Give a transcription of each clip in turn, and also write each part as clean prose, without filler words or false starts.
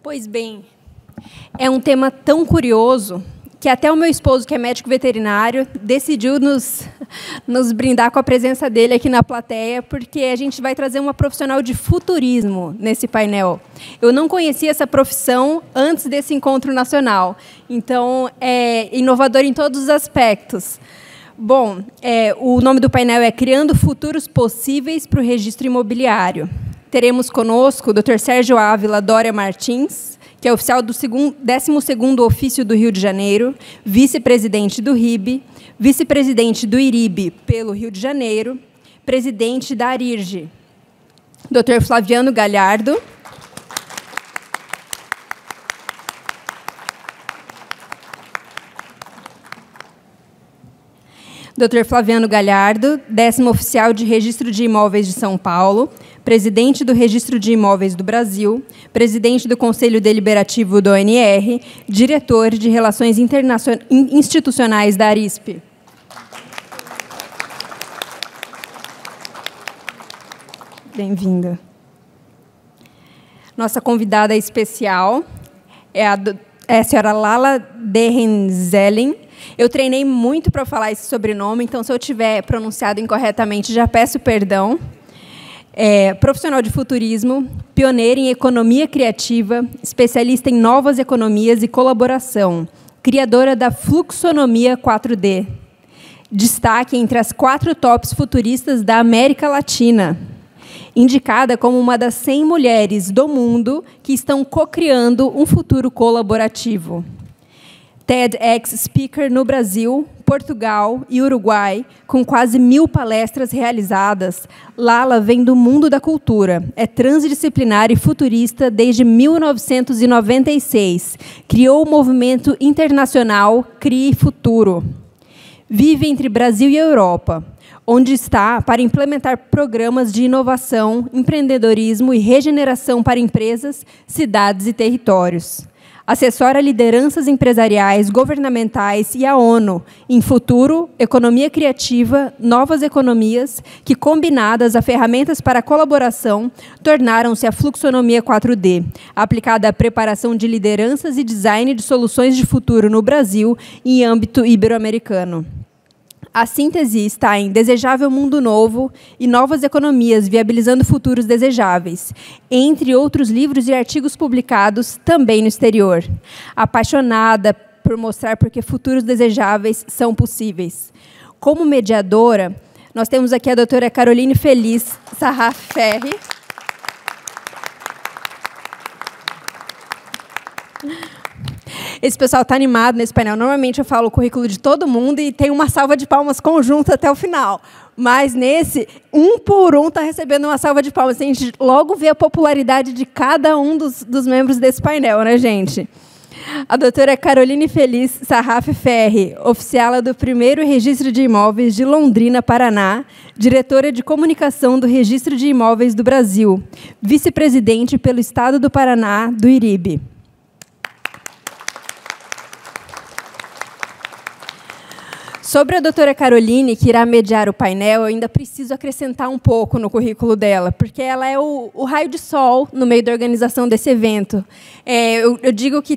Pois bem, é um tema tão curioso que até o meu esposo, que é médico veterinário, decidiu nos brindar com a presença dele aqui na plateia, porque a gente vai trazer uma profissional de futurismo nesse painel. Eu não conhecia essa profissão antes desse encontro nacional, então é inovador em todos os aspectos. Bom, o nome do painel é Criando Futuros Possíveis para o Registro Imobiliário. Teremos conosco o Dr. Sérgio Ávila Doria Martins, que é oficial do 12º Ofício do Rio de Janeiro, vice-presidente do RIB, vice-presidente do IRIB pelo Rio de Janeiro, presidente da ARIRGE. Dr. Flaviano Galhardo. Dr. Flaviano Galhardo, 10º Oficial de Registro de Imóveis de São Paulo, presidente do Registro de Imóveis do Brasil, presidente do Conselho Deliberativo do ONR, diretor de Relações Institucionais da ARISP. Bem-vinda. Nossa convidada especial é a senhora Lala Derrenzelen. Eu treinei muito para falar esse sobrenome, então, se eu tiver pronunciado incorretamente, já peço perdão. Profissional de futurismo, pioneira em economia criativa, especialista em novas economias e colaboração, criadora da Fluxonomia 4D. Destaque entre as 4 tops futuristas da América Latina. Indicada como uma das 100 mulheres do mundo que estão co-criando um futuro colaborativo. TEDx Speaker no Brasil, Portugal e Uruguai, com quase 1000 palestras realizadas, Lala vem do mundo da cultura, é transdisciplinar e futurista desde 1996. Criou o movimento internacional Crie Futuro. Vive entre Brasil e Europa, onde está para implementar programas de inovação, empreendedorismo e regeneração para empresas, cidades e territórios. Assessora lideranças empresariais, governamentais e a ONU em futuro, economia criativa, novas economias, que, combinadas a ferramentas para a colaboração, tornaram-se a Fluxonomia 4D, aplicada à preparação de lideranças e design de soluções de futuro no Brasil e em âmbito ibero-americano. A síntese está em Desejável Mundo Novo e Novas Economias Viabilizando Futuros Desejáveis, entre outros livros e artigos publicados também no exterior. Apaixonada por mostrar por que futuros desejáveis são possíveis. Como mediadora, nós temos aqui a doutora Caroline Feliz Sarraf Ferri. Esse pessoal está animado nesse painel. Normalmente eu falo o currículo de todo mundo e tem uma salva de palmas conjunta até o final. Mas nesse, um por um está recebendo uma salva de palmas. A gente logo vê a popularidade de cada um dos membros desse painel, né, gente? A doutora Caroline Feliz Sarraf Ferri, oficiala do 1º Registro de Imóveis de Londrina, Paraná, diretora de comunicação do Registro de Imóveis do Brasil, vice-presidente pelo Estado do Paraná, do IRIB. Sobre a doutora Caroline, que irá mediar o painel, eu ainda preciso acrescentar um pouco no currículo dela, porque ela é o raio de sol no meio da organização desse evento. Eu digo que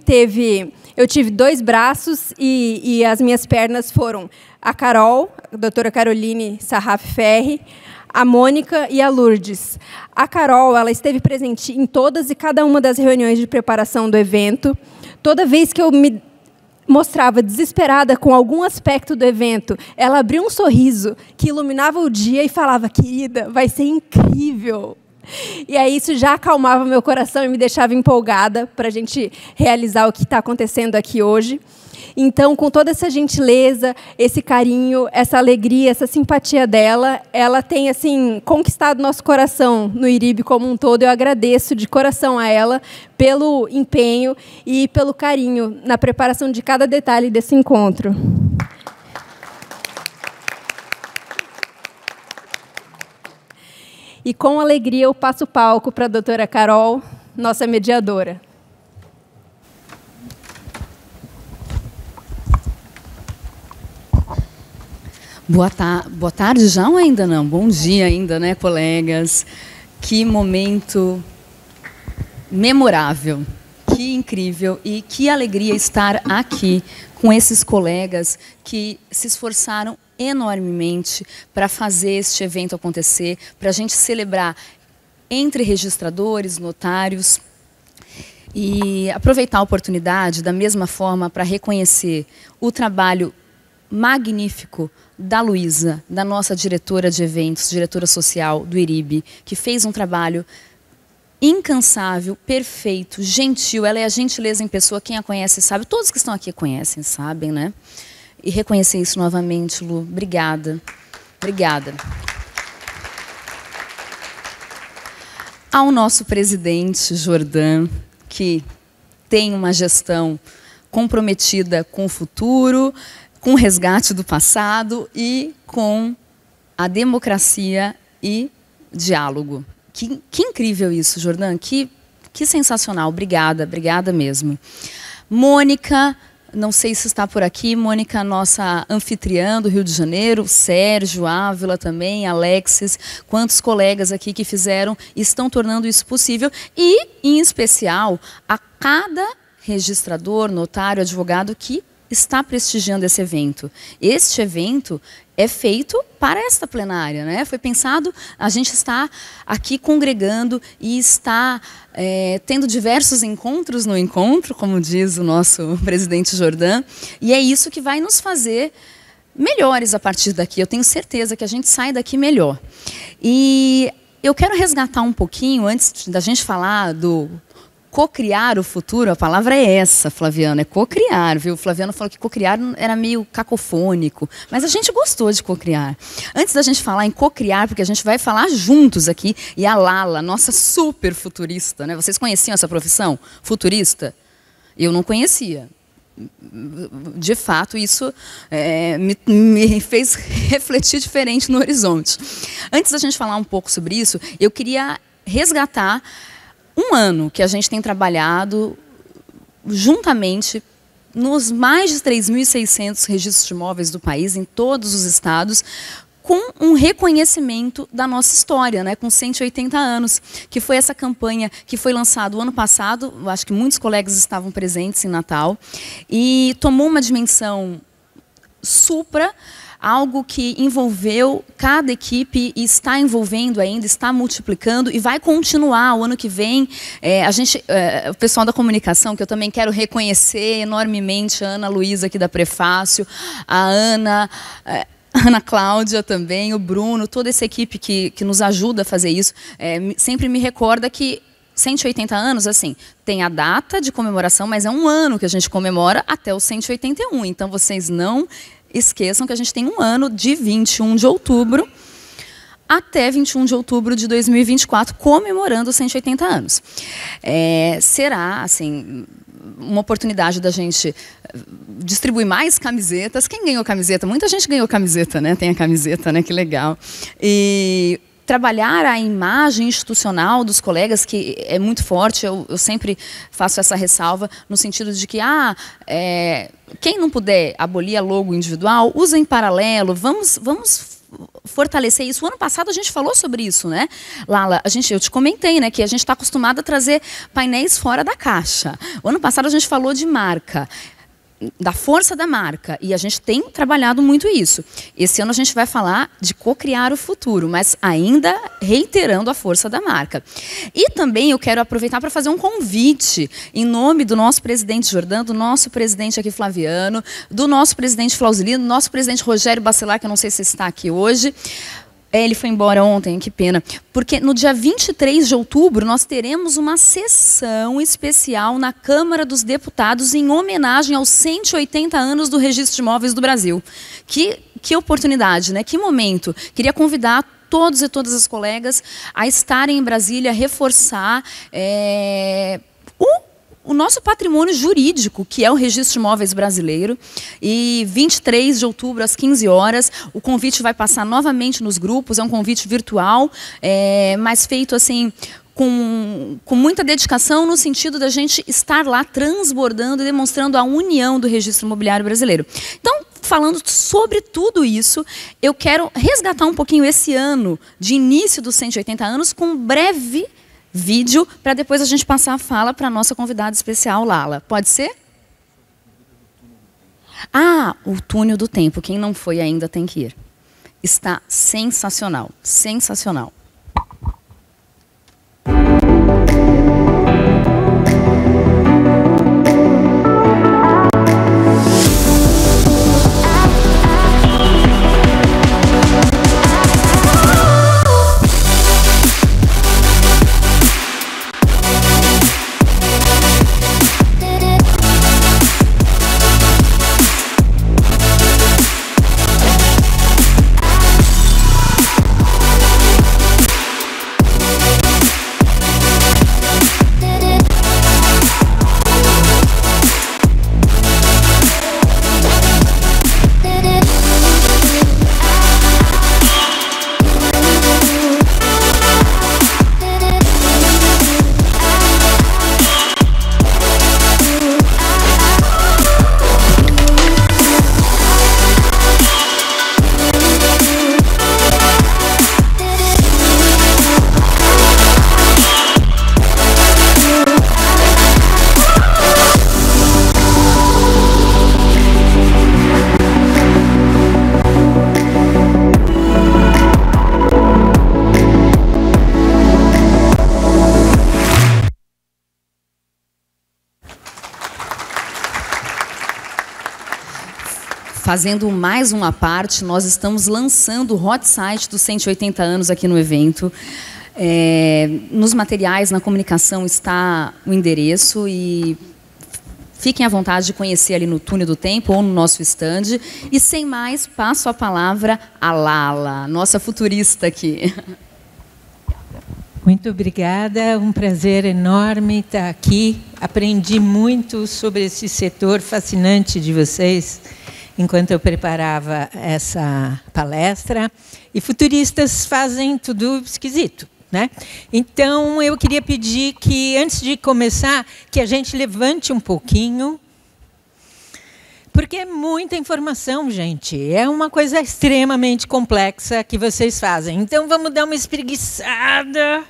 eu tive 2 braços e as minhas pernas foram a Carol, a doutora Caroline Sarraf Ferri, a Mônica e a Lourdes. A Carol, ela esteve presente em todas e cada uma das reuniões de preparação do evento. Toda vez que eu me mostrava desesperada com algum aspecto do evento, ela abria um sorriso que iluminava o dia e falava: querida, vai ser incrível. E aí isso já acalmava meu coração e me deixava empolgada para a gente realizar o que está acontecendo aqui hoje. Então, com toda essa gentileza, esse carinho, essa alegria, essa simpatia dela, ela tem assim conquistado nosso coração no IRIB como um todo. Eu agradeço de coração a ela pelo empenho e pelo carinho na preparação de cada detalhe desse encontro. E com alegria eu passo o palco para a doutora Carol, nossa mediadora. Boa tarde já ou ainda não? Bom dia ainda, né, colegas? Que momento memorável. que incrível e que alegria estar aqui com esses colegas que se esforçaram enormemente para fazer este evento acontecer, para a gente celebrar entre registradores, notários, e aproveitar a oportunidade, da mesma forma, para reconhecer o trabalho magnífico da Luísa, da nossa diretora de eventos, diretora social do IRIB, que fez um trabalho incansável, perfeito, gentil. Ela é a gentileza em pessoa, quem a conhece sabe, todos que estão aqui conhecem, sabem, né? E reconhecer isso novamente, Lu. Obrigada. Obrigada. Ao nosso presidente, Jordan, que tem uma gestão comprometida com o futuro, com o resgate do passado e com a democracia e diálogo. Que incrível isso, Jordan, que sensacional. Obrigada, obrigada mesmo. Mônica, não sei se está por aqui, Mônica, nossa anfitriã do Rio de Janeiro, Sérgio, Ávila também, Alexis, quantos colegas aqui que fizeram e estão tornando isso possível, e, em especial, a cada registrador, notário, advogado que está prestigiando esse evento. Este evento é feito para esta plenária, né? Foi pensado, a gente está aqui congregando e está tendo diversos encontros no encontro, como diz o nosso presidente Jordan, e é isso que vai nos fazer melhores a partir daqui. Eu tenho certeza que a gente sai daqui melhor. E eu quero resgatar um pouquinho, antes da gente falar do cocriar o futuro, a palavra é essa, Flaviano, é cocriar, viu? O Flaviano falou que cocriar era meio cacofônico, mas a gente gostou de cocriar. Antes da gente falar em cocriar, porque a gente vai falar juntos aqui, e a Lala, nossa super futurista, né? Vocês conheciam essa profissão? Futurista? Eu não conhecia. De fato, isso me fez refletir diferente no horizonte. Antes da gente falar um pouco sobre isso, eu queria resgatar um ano que a gente tem trabalhado juntamente nos mais de 3.600 registros de imóveis do país, em todos os estados, com um reconhecimento da nossa história, né, com 180 anos, que foi essa campanha que foi lançada o ano passado, acho que muitos colegas estavam presentes em Natal, e tomou uma dimensão supra, algo que envolveu cada equipe e está envolvendo ainda, está multiplicando e vai continuar o ano que vem. O pessoal da comunicação, que eu também quero reconhecer enormemente, a Ana Luísa aqui da Prefácio, a Ana Cláudia também, o Bruno, toda essa equipe que nos ajuda a fazer isso, sempre me recorda que 180 anos, assim, tem a data de comemoração, mas é um ano que a gente comemora até os 181. Então, vocês não esqueçam que a gente tem um ano de 21 de outubro até 21 de outubro de 2024, comemorando os 180 anos. Será, assim, uma oportunidade da gente distribuir mais camisetas. Quem ganhou camiseta? Muita gente ganhou camiseta, né? Tem a camiseta, né? Que legal. E trabalhar a imagem institucional dos colegas, que é muito forte, eu sempre faço essa ressalva, no sentido de que, quem não puder abolir a logo individual, usa em paralelo, vamos fortalecer isso. O ano passado a gente falou sobre isso, né? Lala, eu te comentei, né, que a gente está acostumado a trazer painéis fora da caixa. O ano passado a gente falou de marca, da força da marca, e a gente tem trabalhado muito isso. Esse ano a gente vai falar de cocriar o futuro, mas ainda reiterando a força da marca. E também eu quero aproveitar para fazer um convite em nome do nosso presidente Jordan, do nosso presidente aqui Flaviano, do nosso presidente Flausilino, do nosso presidente Rogério Bacelar, que eu não sei se está aqui hoje. Ele foi embora ontem, que pena. Porque no dia 23 de outubro nós teremos uma sessão especial na Câmara dos Deputados em homenagem aos 180 anos do Registro de Imóveis do Brasil. Que oportunidade, né? Que momento. Queria convidar todos e todas as colegas a estarem em Brasília, reforçar o nosso patrimônio jurídico, que é o Registro de Imóveis brasileiro. E 23 de outubro, às 15 horas, o convite vai passar novamente nos grupos, é um convite virtual, mas feito assim com muita dedicação, no sentido da gente estar lá transbordando e demonstrando a união do registro imobiliário brasileiro. Então, falando sobre tudo isso, eu quero resgatar um pouquinho esse ano de início dos 180 anos com um breve vídeo, para depois a gente passar a fala para a nossa convidada especial, Lala. Pode ser? Ah, o Túnel do Tempo. Quem não foi ainda tem que ir. Está sensacional, sensacional. Fazendo mais uma parte, nós estamos lançando o hot site dos 180 anos aqui no evento. Nos materiais, na comunicação, está o endereço e fiquem à vontade de conhecer ali no Túnel do Tempo ou no nosso stand. E, sem mais, passo a palavra à Lala, nossa futurista aqui. Muito obrigada, um prazer enorme estar aqui. Aprendi muito sobre esse setor fascinante de vocês enquanto eu preparava essa palestra. E futuristas fazem tudo esquisito, né? Então, eu queria pedir que, antes de começar, que a gente levante um pouquinho, porque é muita informação, gente. É uma coisa extremamente complexa que vocês fazem. Então, vamos dar uma espreguiçada.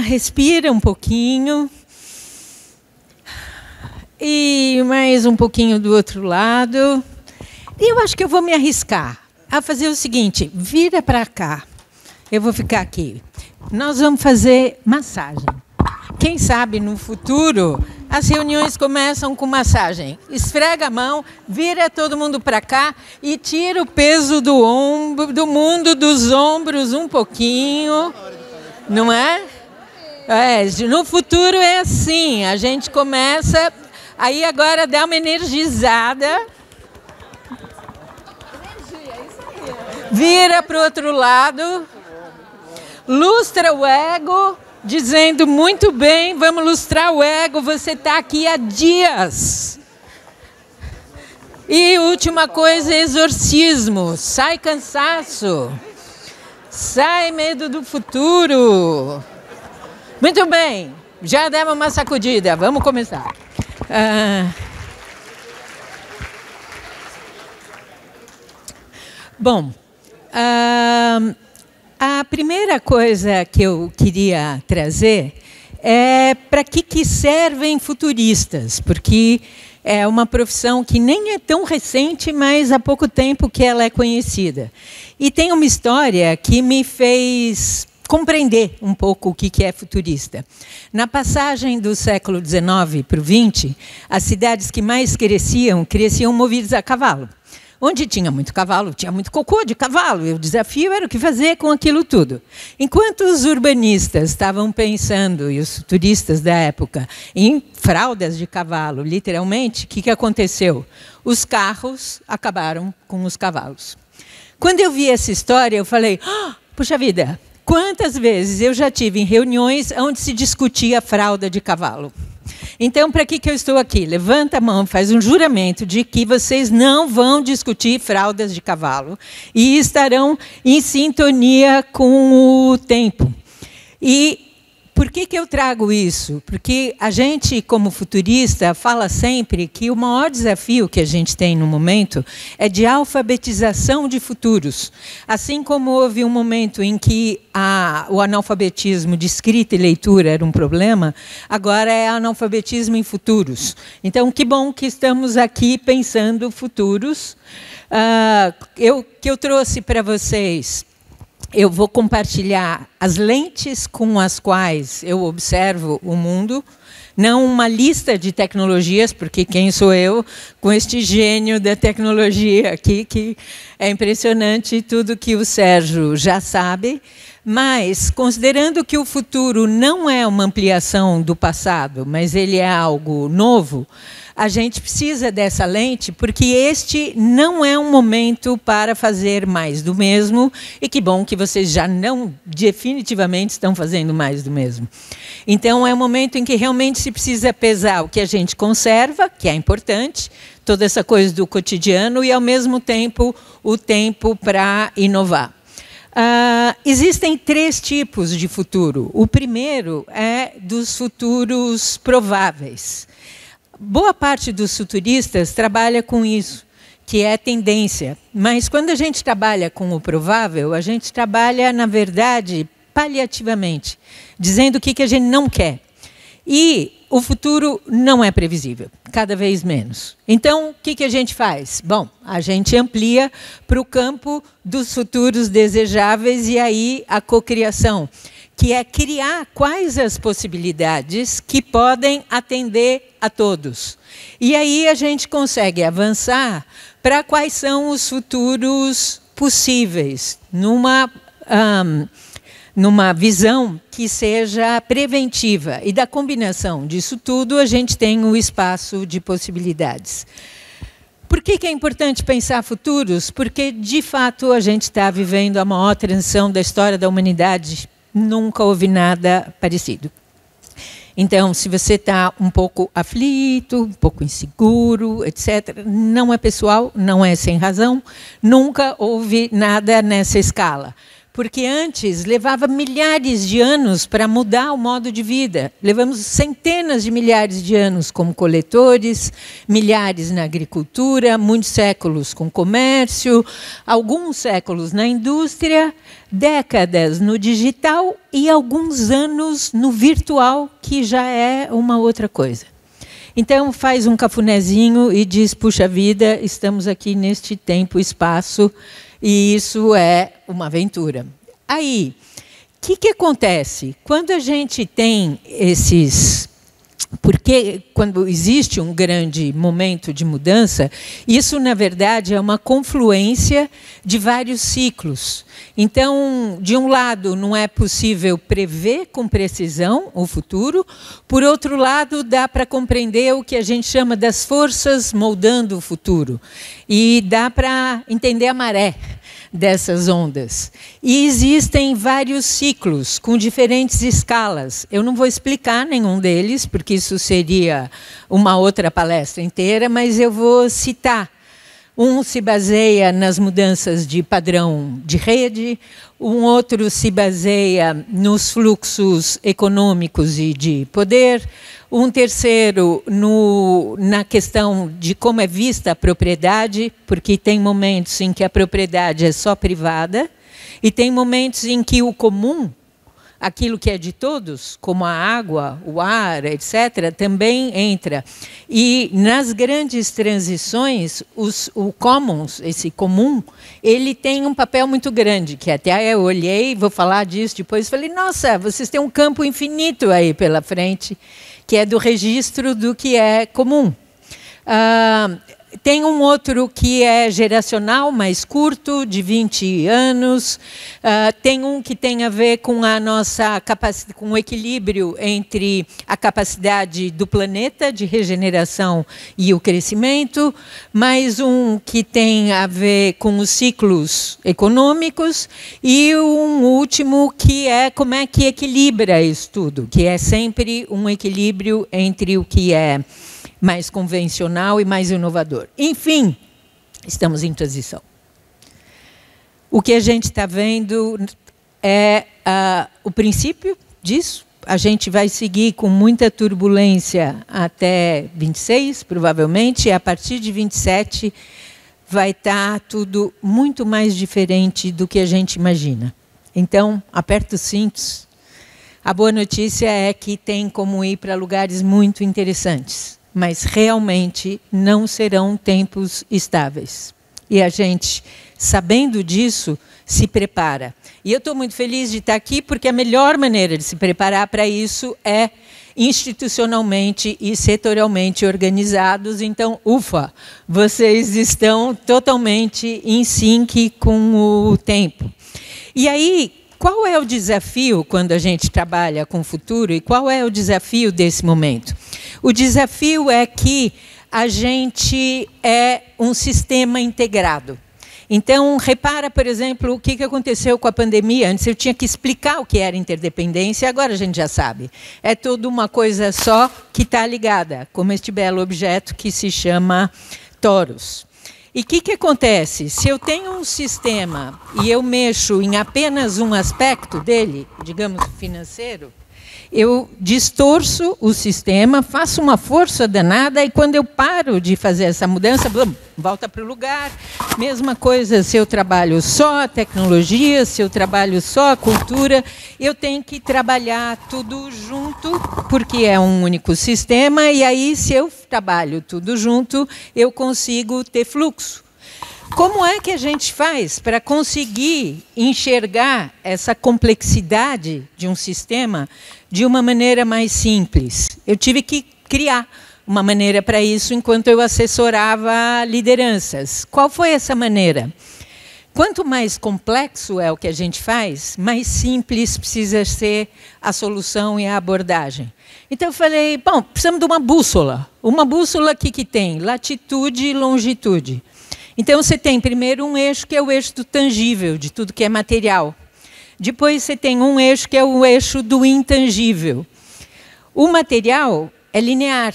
Respira um pouquinho. E mais um pouquinho do outro lado. E eu acho que eu vou me arriscar a fazer o seguinte. Vira para cá. Eu vou ficar aqui. Nós vamos fazer massagem. Quem sabe, no futuro, as reuniões começam com massagem. Esfrega a mão, vira todo mundo para cá e tira o peso do ombro, do mundo dos ombros um pouquinho. Não é? No futuro é assim. A gente começa... Aí agora dá uma energizada. Vira para o outro lado. Lustra o ego, dizendo muito bem, vamos lustrar o ego, você está aqui há dias. E última coisa, exorcismo. Sai cansaço. Sai medo do futuro. Muito bem, já demos uma sacudida, vamos começar. Bom, a primeira coisa que eu queria trazer é para que servem futuristas, porque é uma profissão que nem é tão recente, mas há pouco tempo que ela é conhecida. E tem uma história que me fez compreender um pouco o que é futurista. Na passagem do século XIX para o XX, as cidades que mais cresciam movidas a cavalo. Onde tinha muito cavalo, tinha muito cocô de cavalo. E o desafio era o que fazer com aquilo tudo. Enquanto os urbanistas estavam pensando, e os futuristas da época, em fraldas de cavalo, literalmente, o que aconteceu? Os carros acabaram com os cavalos. Quando eu vi essa história, eu falei, puxa vida, quantas vezes eu já tive em reuniões onde se discutia fralda de cavalo? Então, para que eu estou aqui? Levanta a mão, faz um juramento de que vocês não vão discutir fraldas de cavalo e estarão em sintonia com o tempo. E por que eu trago isso? Porque a gente, como futurista, fala sempre que o maior desafio que a gente tem no momento é de alfabetização de futuros. Assim como houve um momento em que o analfabetismo de escrita e leitura era um problema, agora é analfabetismo em futuros. Então, que bom que estamos aqui pensando futuros. Que eu trouxe para vocês, eu vou compartilhar as lentes com as quais eu observo o mundo, não uma lista de tecnologias, porque quem sou eu com este gênio da tecnologia aqui, que é impressionante tudo que o Sérgio já sabe, mas considerando que o futuro não é uma ampliação do passado, mas ele é algo novo, a gente precisa dessa lente, porque este não é um momento para fazer mais do mesmo, e que bom que vocês já não definitivamente estão fazendo mais do mesmo. Então, é um momento em que realmente se precisa pesar o que a gente conserva, que é importante, toda essa coisa do cotidiano, e, ao mesmo tempo, o tempo para inovar. Existem 3 tipos de futuro. O primeiro é dos futuros prováveis. Boa parte dos futuristas trabalha com isso, que é tendência. Mas, quando a gente trabalha com o provável, a gente trabalha, na verdade, paliativamente, dizendo o que a gente não quer. E o futuro não é previsível, cada vez menos. Então, o que a gente faz? Bom, a gente amplia para o campo dos futuros desejáveis, e aí a cocriação, que é criar quais as possibilidades que podem atender a todos. E aí a gente consegue avançar para quais são os futuros possíveis, numa visão que seja preventiva. E da combinação disso tudo, a gente tem um espaço de possibilidades. Por que é importante pensar futuros? Porque, de fato, a gente está vivendo a maior transição da história da humanidade. Nunca houve nada parecido. Então, se você está um pouco aflito, um pouco inseguro, etc., não é pessoal, não é sem razão, nunca houve nada nessa escala. Porque antes levava milhares de anos para mudar o modo de vida. Levamos centenas de milhares de anos como coletores, milhares na agricultura, muitos séculos com comércio, alguns séculos na indústria, décadas no digital e alguns anos no virtual, que já é uma outra coisa. Então, faz um cafunézinho e diz, puxa vida, estamos aqui neste tempo e espaço, e isso é uma aventura. Aí, o que acontece? Quando a gente tem esses... Porque, quando existe um grande momento de mudança, isso, na verdade, é uma confluência de vários ciclos. Então, de um lado, não é possível prever com precisão o futuro, por outro lado, dá para compreender o que a gente chama das forças moldando o futuro. E dá para entender a maré dessas ondas. E existem vários ciclos com diferentes escalas. Eu não vou explicar nenhum deles, porque isso seria uma outra palestra inteira, mas eu vou citar. Um se baseia nas mudanças de padrão de rede, um outro se baseia nos fluxos econômicos e de poder, um terceiro na questão de como é vista a propriedade, porque tem momentos em que a propriedade é só privada, e tem momentos em que o comum, aquilo que é de todos, como a água, o ar, etc., também entra. E nas grandes transições, o commons, esse comum, ele tem um papel muito grande, que até eu olhei, vou falar disso depois, falei, nossa, vocês têm um campo infinito aí pela frente, que é do registro do que é comum. Tem um outro que é geracional, mais curto, de 20 anos. Tem um que tem a ver com a nossa capacidade, com o equilíbrio entre a capacidade do planeta de regeneração e o crescimento. Mais um que tem a ver com os ciclos econômicos. E um último que é como é que equilibra isso tudo, que é sempre um equilíbrio entre o que é mais convencional e mais inovador. Enfim, estamos em transição. O que a gente está vendo é o princípio disso, a gente vai seguir com muita turbulência até 26, provavelmente, e a partir de 27 vai estar tudo muito mais diferente do que a gente imagina. Então, aperta os cintos. A boa notícia é que tem como ir para lugares muito interessantes, mas realmente não serão tempos estáveis. E a gente, sabendo disso, se prepara. E eu estou muito feliz de estar aqui, porque a melhor maneira de se preparar para isso é institucionalmente e setorialmente organizados. Então, ufa, vocês estão totalmente em sync com o tempo. E aí, qual é o desafio quando a gente trabalha com o futuro e qual é o desafio desse momento? O desafio é que a gente é um sistema integrado. Então, repara, por exemplo, o que aconteceu com a pandemia. Antes eu tinha que explicar o que era interdependência, agora a gente já sabe. É tudo uma coisa só que está ligada, como este belo objeto que se chama torus. E o que acontece? Se eu tenho um sistema e eu mexo em apenas um aspecto dele, digamos financeiro, eu distorço o sistema, faço uma força danada e quando eu paro de fazer essa mudança, volta para o lugar. Mesma coisa se eu trabalho só a tecnologia, se eu trabalho só a cultura, eu tenho que trabalhar tudo junto, porque é um único sistema, e aí se eu trabalho tudo junto, eu consigo ter fluxo. Como é que a gente faz para conseguir enxergar essa complexidade de um sistema de uma maneira mais simples? Eu tive que criar uma maneira para isso enquanto eu assessorava lideranças. Qual foi essa maneira? Quanto mais complexo é o que a gente faz, mais simples precisa ser a solução e a abordagem. Então eu falei, bom, precisamos de uma bússola. Uma bússola que tem latitude e longitude. Então, você tem primeiro um eixo que é o eixo do tangível, de tudo que é material. Depois, você tem um eixo que é o eixo do intangível. O material é linear.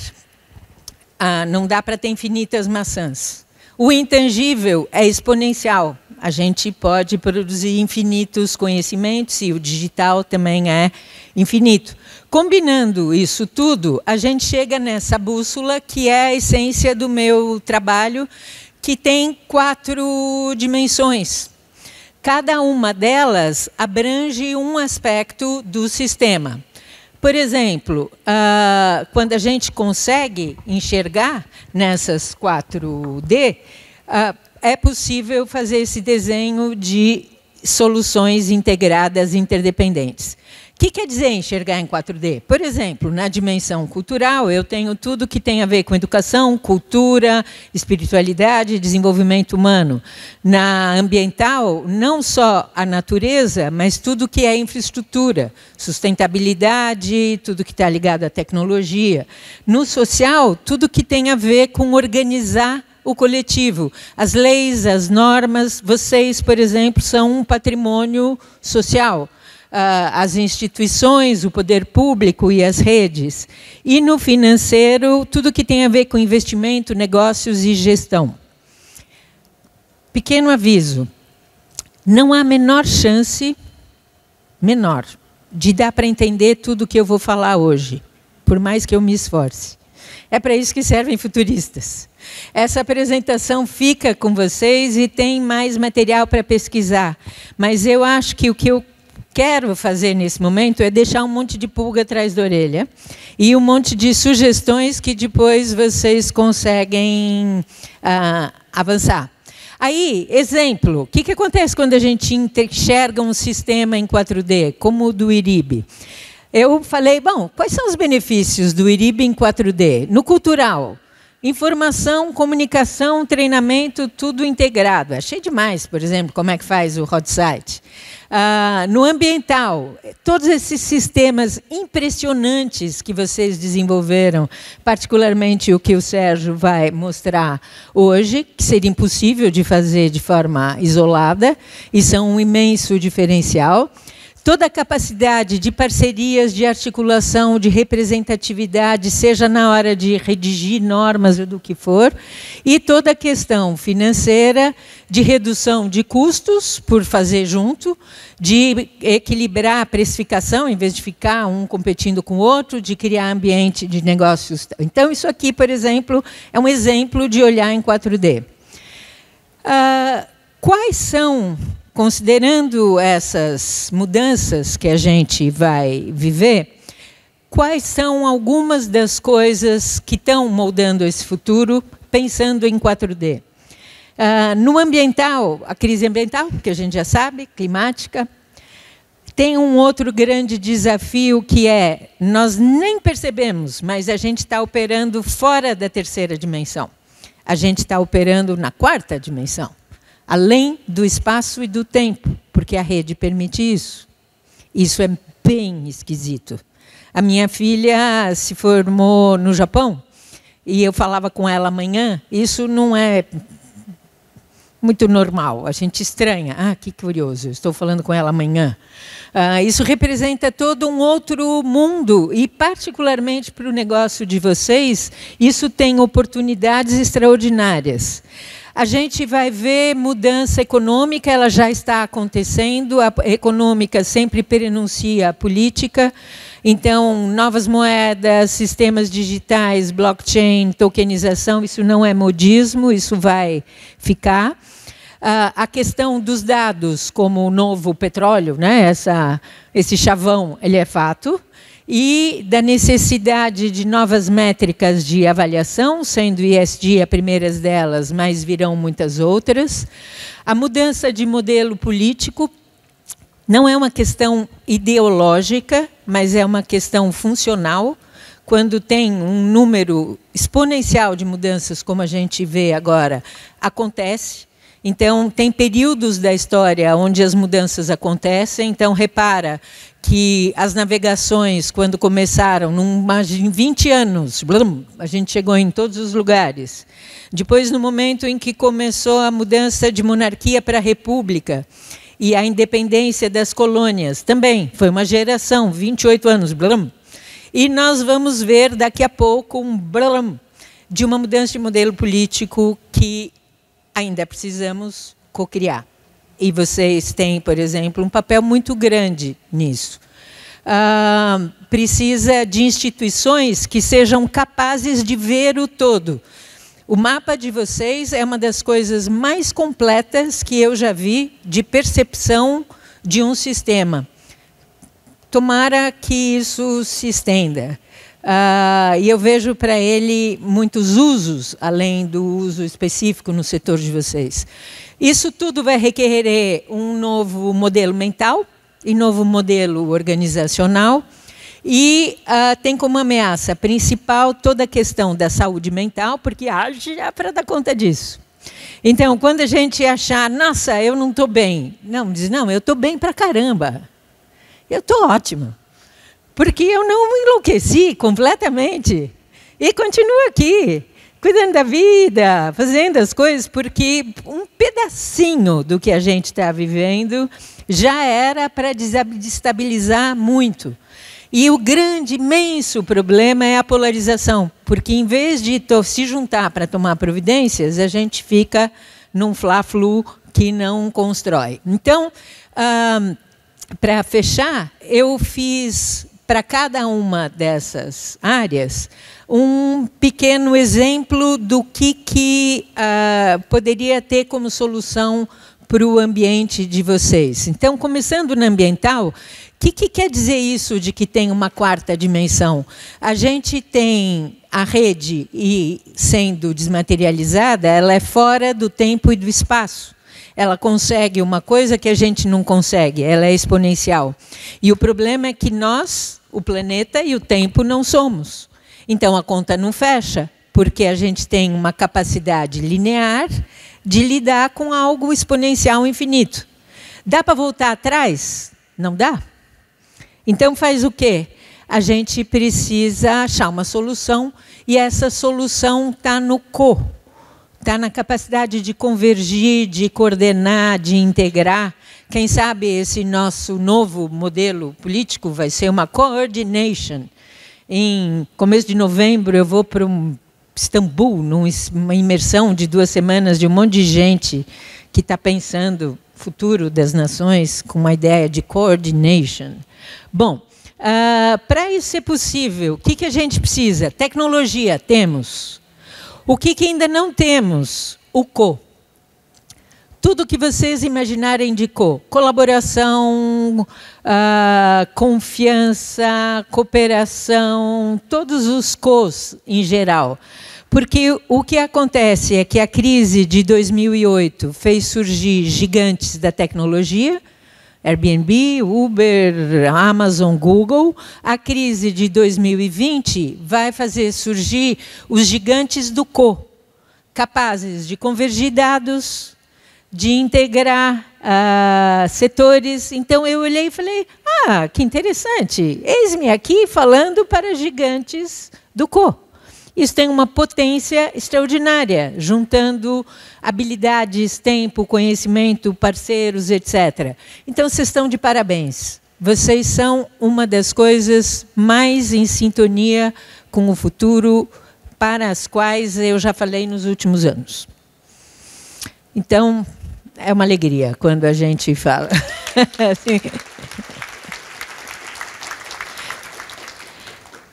Não dá para ter infinitas maçãs. O intangível é exponencial. A gente pode produzir infinitos conhecimentos e o digital também é infinito. Combinando isso tudo, a gente chega nessa bússola que é a essência do meu trabalho, que tem 4 dimensões. Cada uma delas abrange um aspecto do sistema. Por exemplo, quando a gente consegue enxergar nessas 4D, é possível fazer esse desenho de soluções integradas interdependentes. O que quer dizer enxergar em 4D? Por exemplo, na dimensão cultural, eu tenho tudo que tem a ver com educação, cultura, espiritualidade e desenvolvimento humano. Na ambiental, não só a natureza, mas tudo que é infraestrutura, sustentabilidade, tudo que está ligado à tecnologia. No social, tudo que tem a ver com organizar o coletivo. As leis, as normas, vocês, por exemplo, são um patrimônio social. As instituições, o poder público e as redes. E no financeiro, tudo que tem a ver com investimento, negócios e gestão. Pequeno aviso, não há a menor chance, de dar para entender tudo que eu vou falar hoje, por mais que eu me esforce. É para isso que servem futuristas. Essa apresentação fica com vocês e tem mais material para pesquisar. Mas eu acho que o que eu quero fazer nesse momento é deixar um monte de pulga atrás da orelha e um monte de sugestões que depois vocês conseguem avançar. Aí, exemplo, o que acontece quando a gente enxerga um sistema em 4D, como o do IRIB? Eu falei, bom, quais são os benefícios do IRIB em 4D? No cultural, informação, comunicação, treinamento, tudo integrado. Achei demais, por exemplo, como é que faz o hot site. No ambiental, todos esses sistemas impressionantes que vocês desenvolveram, particularmente o que o Sérgio vai mostrar hoje, que seria impossível de fazer de forma isolada, e são um imenso diferencial. toda a capacidade de parcerias, de articulação, de representatividade, seja na hora de redigir normas ou do que for, e toda a questão financeira, de redução de custos, por fazer junto, de equilibrar a precificação, em vez de ficar um competindo com o outro, de criar ambiente de negócios. Então, isso aqui, por exemplo, é um exemplo de olhar em 4D. Quais são, considerando essas mudanças que a gente vai viver, quais são algumas das coisas que estão moldando esse futuro, pensando em 4D? No ambiental, a crise ambiental, que a gente já sabe, climática, tem um outro grande desafio que é, nós nem percebemos, mas a gente está operando fora da terceira dimensão. A gente está operando na quarta dimensão, além do espaço e do tempo, porque a rede permite isso. Isso é bem esquisito. A minha filha se formou no Japão, e eu falava com ela amanhã, isso não é muito normal, a gente estranha. Ah, que curioso, eu estou falando com ela amanhã. Isso representa todo um outro mundo, e particularmente para o negócio de vocês, isso tem oportunidades extraordinárias. A gente vai ver mudança econômica, ela já está acontecendo, a econômica sempre prenuncia a política, então, novas moedas, sistemas digitais, blockchain, tokenização, isso não é modismo, isso vai ficar. A questão dos dados, como o novo petróleo, né? Esse chavão, ele é fato. E da necessidade de novas métricas de avaliação, sendo ESG a primeira delas, mas virão muitas outras. A mudança de modelo político não é uma questão ideológica, mas é uma questão funcional. Quando tem um número exponencial de mudanças, como a gente vê agora, acontece. Então, tem períodos da história onde as mudanças acontecem. Então, repara que as navegações, quando começaram, em 20 anos, blum, a gente chegou em todos os lugares. Depois, no momento em que começou a mudança de monarquia para a república, e a independência das colônias, também foi uma geração, 28 anos. Blum. E nós vamos ver daqui a pouco um blum, de uma mudança de modelo político que ainda precisamos cocriar. E vocês têm, por exemplo, um papel muito grande nisso. Precisa de instituições que sejam capazes de ver o todo. O mapa de vocês é uma das coisas mais completas que eu já vi de percepção de um sistema. Tomara que isso se estenda. E eu vejo para ele muitos usos, além do uso específico no setor de vocês. Isso tudo vai requerer um novo modelo mental e novo modelo organizacional. E tem como ameaça principal toda a questão da saúde mental, porque age para dar conta disso. Então, quando a gente achar, nossa, eu não estou bem. Não, diz, não, eu estou bem pra caramba. Eu estou ótima. Porque eu não enlouqueci completamente. E continuo aqui, cuidando da vida, fazendo as coisas, porque um pedacinho do que a gente está vivendo já era para desestabilizar muito. E o grande, imenso problema é a polarização, porque em vez de se juntar para tomar providências, a gente fica num fla-flu que não constrói. Então, para fechar, eu fiz para cada uma dessas áreas um pequeno exemplo do que poderia ter como solução para o ambiente de vocês. Então, começando no ambiental, o que quer dizer isso de que tem uma quarta dimensão? A gente tem a rede, e sendo desmaterializada, ela é fora do tempo e do espaço. Ela consegue uma coisa que a gente não consegue, ela é exponencial. E o problema é que nós, o planeta e o tempo, não somos. Então, a conta não fecha, porque a gente tem uma capacidade linear de lidar com algo exponencial infinito. Dá para voltar atrás? Não dá. Então, faz o quê? A gente precisa achar uma solução, e essa solução está no está na capacidade de convergir, de coordenar, de integrar, quem sabe esse nosso novo modelo político vai ser uma coordination. Em começo de novembro, eu vou para Istambul, numa imersão de 2 semanas de um monte de gente que está pensando o futuro das nações com uma ideia de coordination. Bom, para isso ser possível, o que a gente precisa? Tecnologia, temos. O que ainda não temos? O co. Tudo que vocês imaginarem de co. Colaboração, confiança, cooperação, todos os cos em geral. Porque o que acontece é que a crise de 2008 fez surgir gigantes da tecnologia, Airbnb, Uber, Amazon, Google. A crise de 2020 vai fazer surgir os gigantes do co, capazes de convergir dados, de integrar setores. Então, eu olhei e falei, que interessante, eis-me aqui falando para gigantes do co. Isso tem uma potência extraordinária, juntando habilidades, tempo, conhecimento, parceiros, etc. Então, vocês estão de parabéns. Vocês são uma das coisas mais em sintonia com o futuro, para as quais eu já falei nos últimos anos. Então, é uma alegria quando a gente fala. Assim.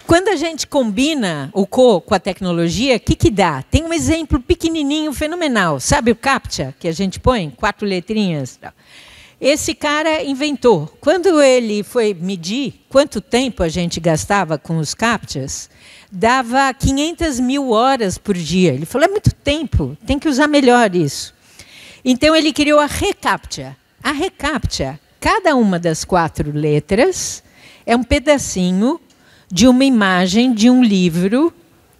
Quando a gente combina o co com a tecnologia, o que dá? Tem um exemplo pequenininho, fenomenal. Sabe o CAPTCHA, que a gente põe? 4 letrinhas. Esse cara inventou. Quando ele foi medir quanto tempo a gente gastava com os CAPTCHAs, dava 500 mil horas por dia. Ele falou, é muito tempo, tem que usar melhor isso. Então, ele criou a reCAPTCHA. A reCAPTCHA, cada uma das 4 letras, é um pedacinho de uma imagem de um livro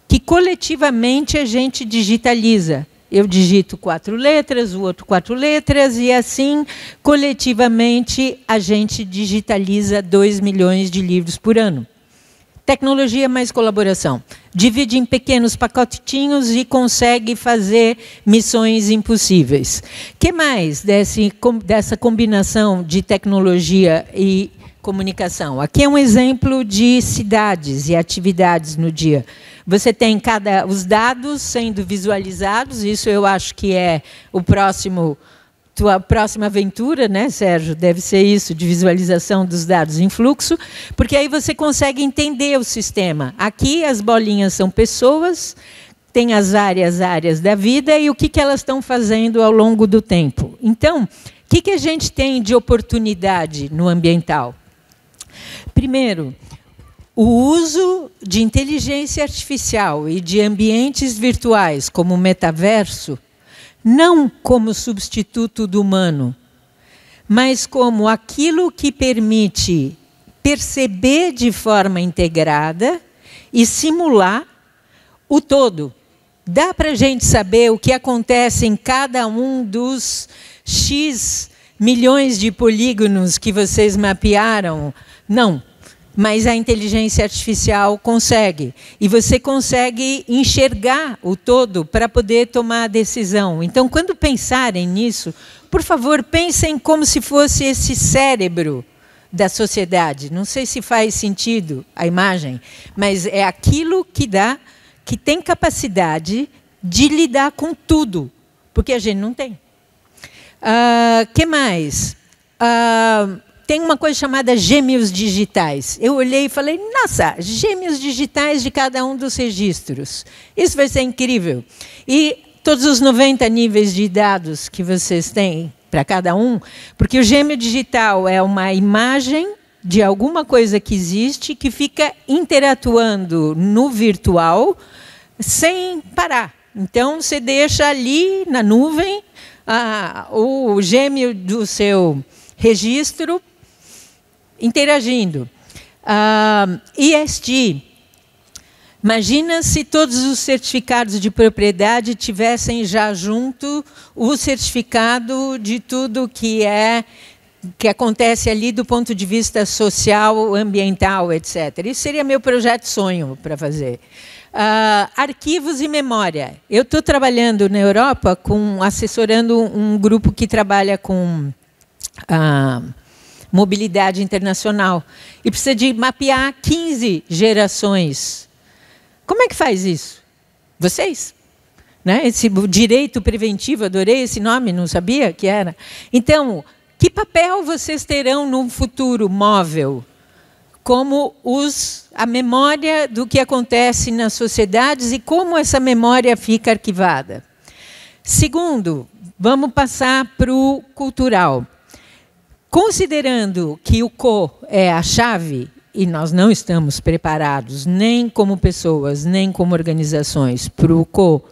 que coletivamente a gente digitaliza. Eu digito 4 letras, o outro 4 letras, e assim, coletivamente, a gente digitaliza 2 milhões de livros por ano. Tecnologia mais colaboração. Divide em pequenos pacotinhos e consegue fazer missões impossíveis. O que mais dessa combinação de tecnologia e comunicação? Aqui é um exemplo de cidades e atividades no dia. Você tem os dados sendo visualizados, isso eu acho que é tua próxima aventura, né, Sérgio? Deve ser isso, de visualização dos dados em fluxo, porque aí você consegue entender o sistema. Aqui as bolinhas são pessoas, tem as áreas da vida e o que elas estão fazendo ao longo do tempo. Então, o que a gente tem de oportunidade no ambiental? Primeiro, o uso de inteligência artificial e de ambientes virtuais, como o metaverso, não como substituto do humano, mas como aquilo que permite perceber de forma integrada e simular o todo. Dá para a gente saber o que acontece em cada um dos X milhões de polígonos que vocês mapearam? Não. Mas a inteligência artificial consegue. E você consegue enxergar o todo para poder tomar a decisão. Então, quando pensarem nisso, por favor, pensem como se fosse esse cérebro da sociedade. Não sei se faz sentido a imagem, mas é aquilo que tem capacidade de lidar com tudo, porque a gente não tem. Que mais? Tem uma coisa chamada gêmeos digitais. Eu olhei e falei, nossa, gêmeos digitais de cada um dos registros. Isso vai ser incrível. E todos os 90 níveis de dados que vocês têm para cada um, porque o gêmeo digital é uma imagem de alguma coisa que existe que fica interatuando no virtual sem parar. Então, você deixa ali na nuvem o gêmeo do seu registro interagindo. ESG. Imagina se todos os certificados de propriedade tivessem já junto o certificado de tudo que acontece ali do ponto de vista social, ambiental, etc. Isso seria meu projeto sonho para fazer. Arquivos e memória. Eu estou trabalhando na Europa assessorando um grupo que trabalha com mobilidade internacional. E precisa de mapear 15 gerações. Como é que faz isso? Vocês? Né? Esse direito preventivo, adorei esse nome, não sabia que era. Então, que papel vocês terão no futuro móvel? Como a memória do que acontece nas sociedades e como essa memória fica arquivada. Segundo, vamos passar para o cultural. Considerando que o co é a chave, e nós não estamos preparados, nem como pessoas, nem como organizações, para o co,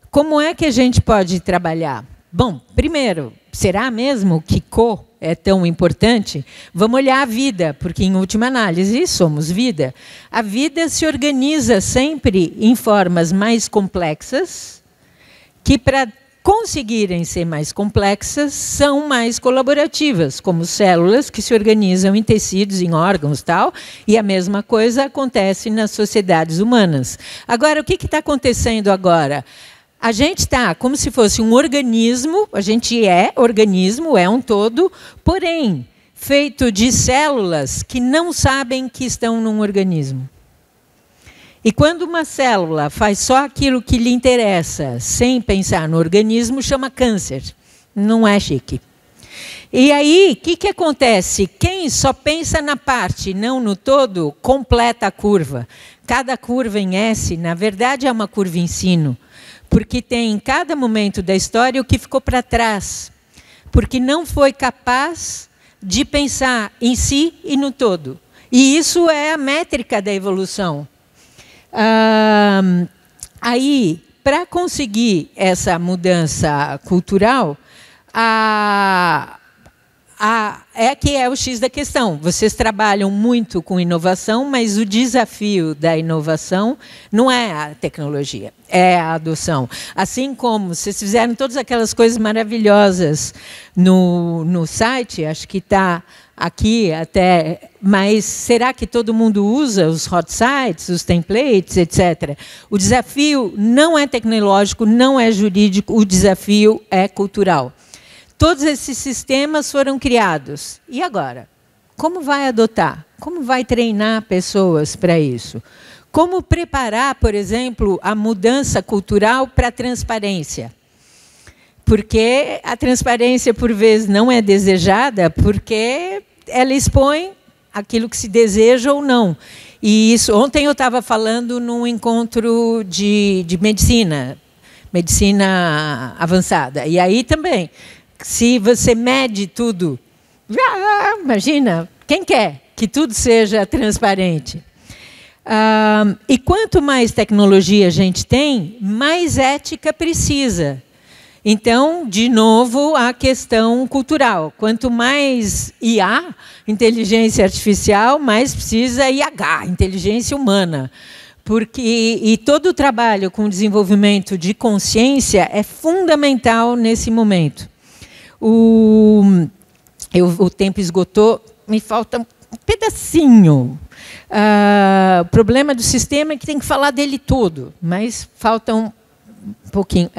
como é que a gente pode trabalhar? Bom, primeiro, será mesmo que co é tão importante? Vamos olhar a vida, porque, em última análise, somos vida. A vida se organiza sempre em formas mais complexas, que, para conseguirem ser mais complexas, são mais colaborativas, como células que se organizam em tecidos, em órgãos, tal, e a mesma coisa acontece nas sociedades humanas. Agora, o que está acontecendo agora? A gente está como se fosse um organismo, a gente é organismo, é um todo, porém, feito de células que não sabem que estão num organismo. E quando uma célula faz só aquilo que lhe interessa, sem pensar no organismo, chama câncer. Não é chique. E aí, o que acontece? Quem só pensa na parte, não no todo, completa a curva. Cada curva em S, na verdade, é uma curva em sino. Porque tem em cada momento da história o que ficou para trás. Porque não foi capaz de pensar em si e no todo. E isso é a métrica da evolução. Aí, para conseguir essa mudança cultural, é que é o X da questão. Vocês trabalham muito com inovação, mas o desafio da inovação não é a tecnologia, é a adoção. Assim como vocês fizeram todas aquelas coisas maravilhosas no site, acho que está aqui até, mas será que todo mundo usa os hot sites, os templates, etc.? O desafio não é tecnológico, não é jurídico, o desafio é cultural. Todos esses sistemas foram criados. E agora? Como vai adotar? Como vai treinar pessoas para isso? Como preparar, por exemplo, a mudança cultural para a transparência? Porque a transparência, por vezes, não é desejada, porque ela expõe aquilo que se deseja ou não. E isso, ontem eu estava falando num encontro de medicina avançada. E aí também, se você mede tudo, imagina, quem quer que tudo seja transparente? E quanto mais tecnologia a gente tem, mais ética precisa. Então, de novo, a questão cultural. Quanto mais IA, inteligência artificial, mais precisa IH, inteligência humana. E todo o trabalho com desenvolvimento de consciência é fundamental nesse momento. O tempo esgotou, me falta um pedacinho. O problema do sistema é que tem que falar dele todo, mas falta um pouquinho.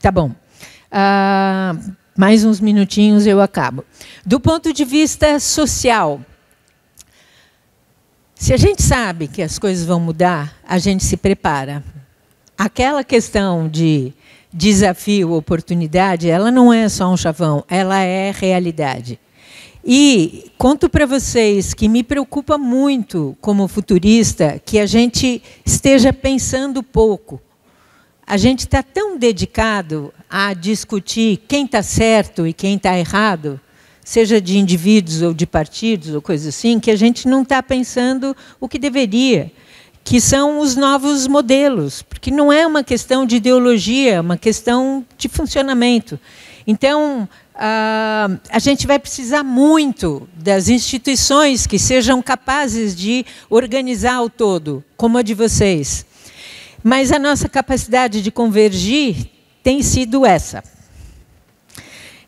Tá bom. Mais uns minutinhos eu acabo. Do ponto de vista social, se a gente sabe que as coisas vão mudar, a gente se prepara. Aquela questão de desafio, oportunidade, ela não é só um chavão, ela é realidade. E conto para vocês que me preocupa muito, como futurista, que a gente esteja pensando pouco. A gente está tão dedicado a discutir quem está certo e quem está errado, seja de indivíduos ou de partidos ou coisa assim, que a gente não está pensando o que deveria, que são os novos modelos, porque não é uma questão de ideologia, é uma questão de funcionamento. Então, a gente vai precisar muito das instituições que sejam capazes de organizar o todo, como a de vocês. Mas a nossa capacidade de convergir tem sido essa.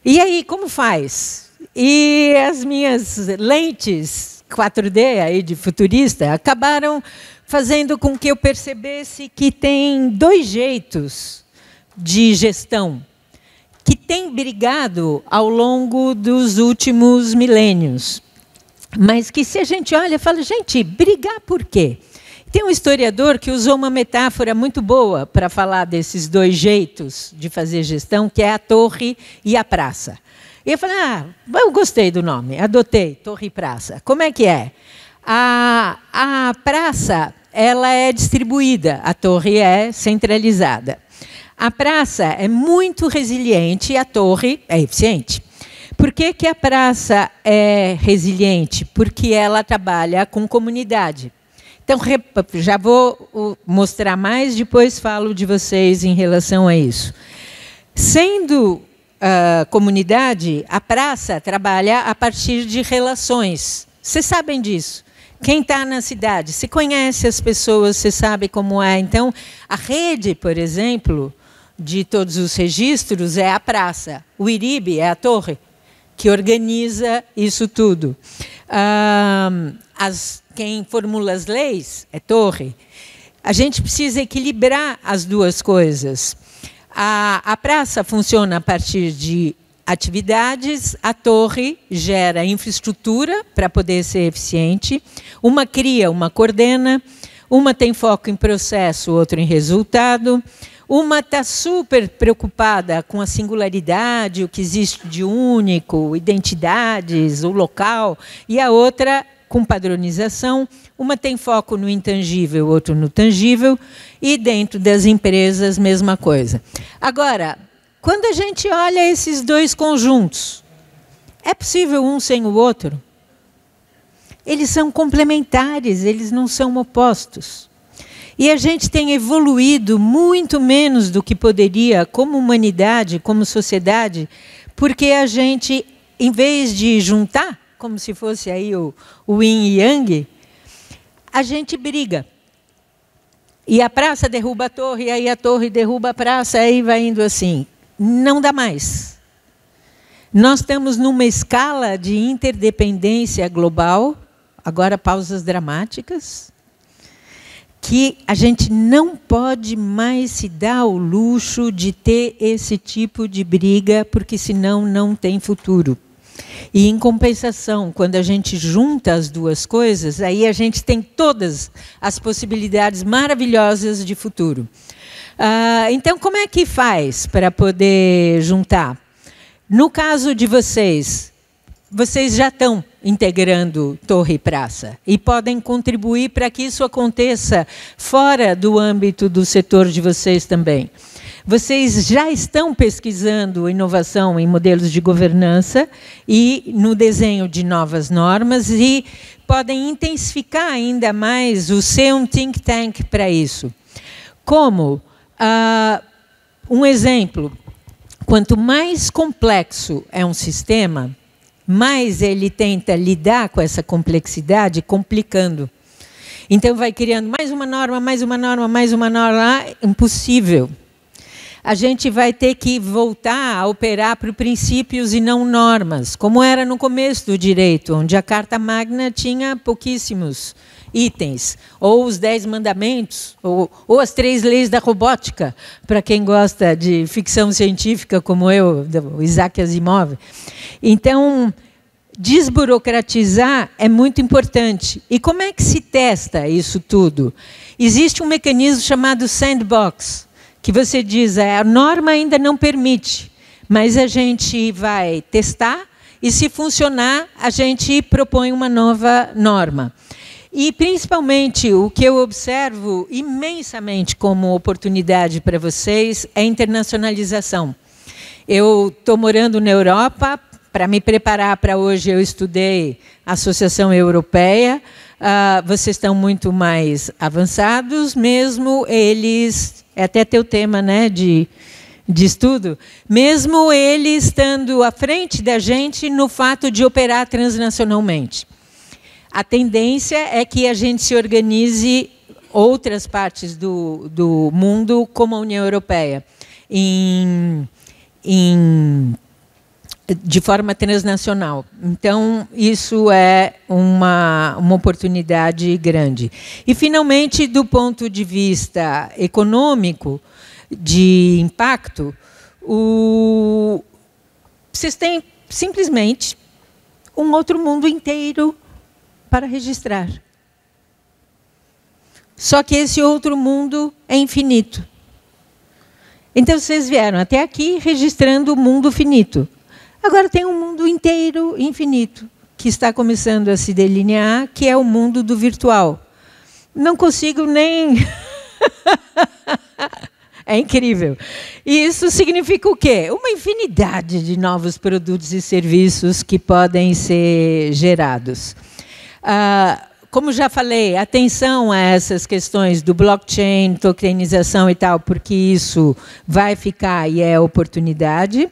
E aí, como faz? E as minhas lentes 4D aí de futurista acabaram fazendo com que eu percebesse que tem dois jeitos de gestão, que tem brigado ao longo dos últimos milênios. Mas que se a gente olha, fala, gente, brigar por quê? Tem um historiador que usou uma metáfora muito boa para falar desses dois jeitos de fazer gestão, que é a torre e a praça. E eu falei, eu gostei do nome, adotei, torre e praça. Como é que é? A praça, ela é distribuída, a torre é centralizada. A praça é muito resiliente e a torre é eficiente. Por que que a praça é resiliente? Porque ela trabalha com comunidade. Então, já vou mostrar mais, depois falo de vocês em relação a isso. Sendo comunidade, a praça trabalha a partir de relações. Vocês sabem disso. Quem está na cidade, se conhece as pessoas, você sabe como é. Então, a rede, por exemplo, de todos os registros é a praça. O IRIB é a torre que organiza isso tudo. Quem formula as leis é torre. A gente precisa equilibrar as duas coisas. A praça funciona a partir de atividades, a torre gera infraestrutura para poder ser eficiente, uma cria, uma coordena, uma tem foco em processo, outra em resultado, uma está super preocupada com a singularidade, o que existe de único, identidades, o local, e a outra com padronização, uma tem foco no intangível, outra no tangível, e dentro das empresas, mesma coisa. Agora, quando a gente olha esses dois conjuntos, é possível um sem o outro? Eles são complementares, eles não são opostos. E a gente tem evoluído muito menos do que poderia, como humanidade, como sociedade, porque a gente, em vez de juntar, como se fosse aí o yin e yang, a gente briga. E a praça derruba a torre, e aí a torre derruba a praça, aí vai indo assim. Não dá mais. Nós estamos numa escala de interdependência global, agora pausas dramáticas, que a gente não pode mais se dar o luxo de ter esse tipo de briga, porque senão não tem futuro. E, em compensação, quando a gente junta as duas coisas, aí a gente tem todas as possibilidades maravilhosas de futuro. Então, como é que faz para poder juntar? No caso de vocês já estão integrando torre e praça e podem contribuir para que isso aconteça fora do âmbito do setor de vocês também. Vocês já estão pesquisando inovação em modelos de governança e no desenho de novas normas e podem intensificar ainda mais o ser um think tank para isso. Como? Um exemplo, quanto mais complexo é um sistema, mais ele tenta lidar com essa complexidade, complicando. Então, vai criando mais uma norma, mais uma norma, mais uma norma, impossível. A gente vai ter que voltar a operar por princípios e não normas, como era no começo do direito, onde a Carta Magna tinha pouquíssimos itens, ou os 10 mandamentos, ou as 3 leis da robótica, para quem gosta de ficção científica, como eu, do Isaac Asimov. Então, desburocratizar é muito importante. E como é que se testa isso tudo? Existe um mecanismo chamado sandbox, que você diz, a norma ainda não permite, mas a gente vai testar e, se funcionar, a gente propõe uma nova norma. E, principalmente, o que eu observo imensamente como oportunidade para vocês é a internacionalização. Eu estou morando na Europa. Para me preparar para hoje, eu estudei a Associação Europeia. Vocês estão muito mais avançados, mesmo eles... É até teu tema, né, de estudo. Mesmo eles estando à frente da gente no fato de operar transnacionalmente. A tendência é que a gente se organize outras partes do mundo, como a União Europeia, de forma transnacional. Então, isso é uma oportunidade grande. E, finalmente, do ponto de vista econômico, de impacto, vocês têm simplesmente um outro mundo inteiro para registrar. Só que esse outro mundo é infinito. Então, vocês vieram até aqui registrando o mundo finito. Agora tem um mundo inteiro infinito, que está começando a se delinear, que é o mundo do virtual. Não consigo nem... É incrível. E isso significa o quê? Uma infinidade de novos produtos e serviços que podem ser gerados. Como já falei, atenção a essas questões do blockchain, tokenização e tal, porque isso vai ficar e é oportunidade.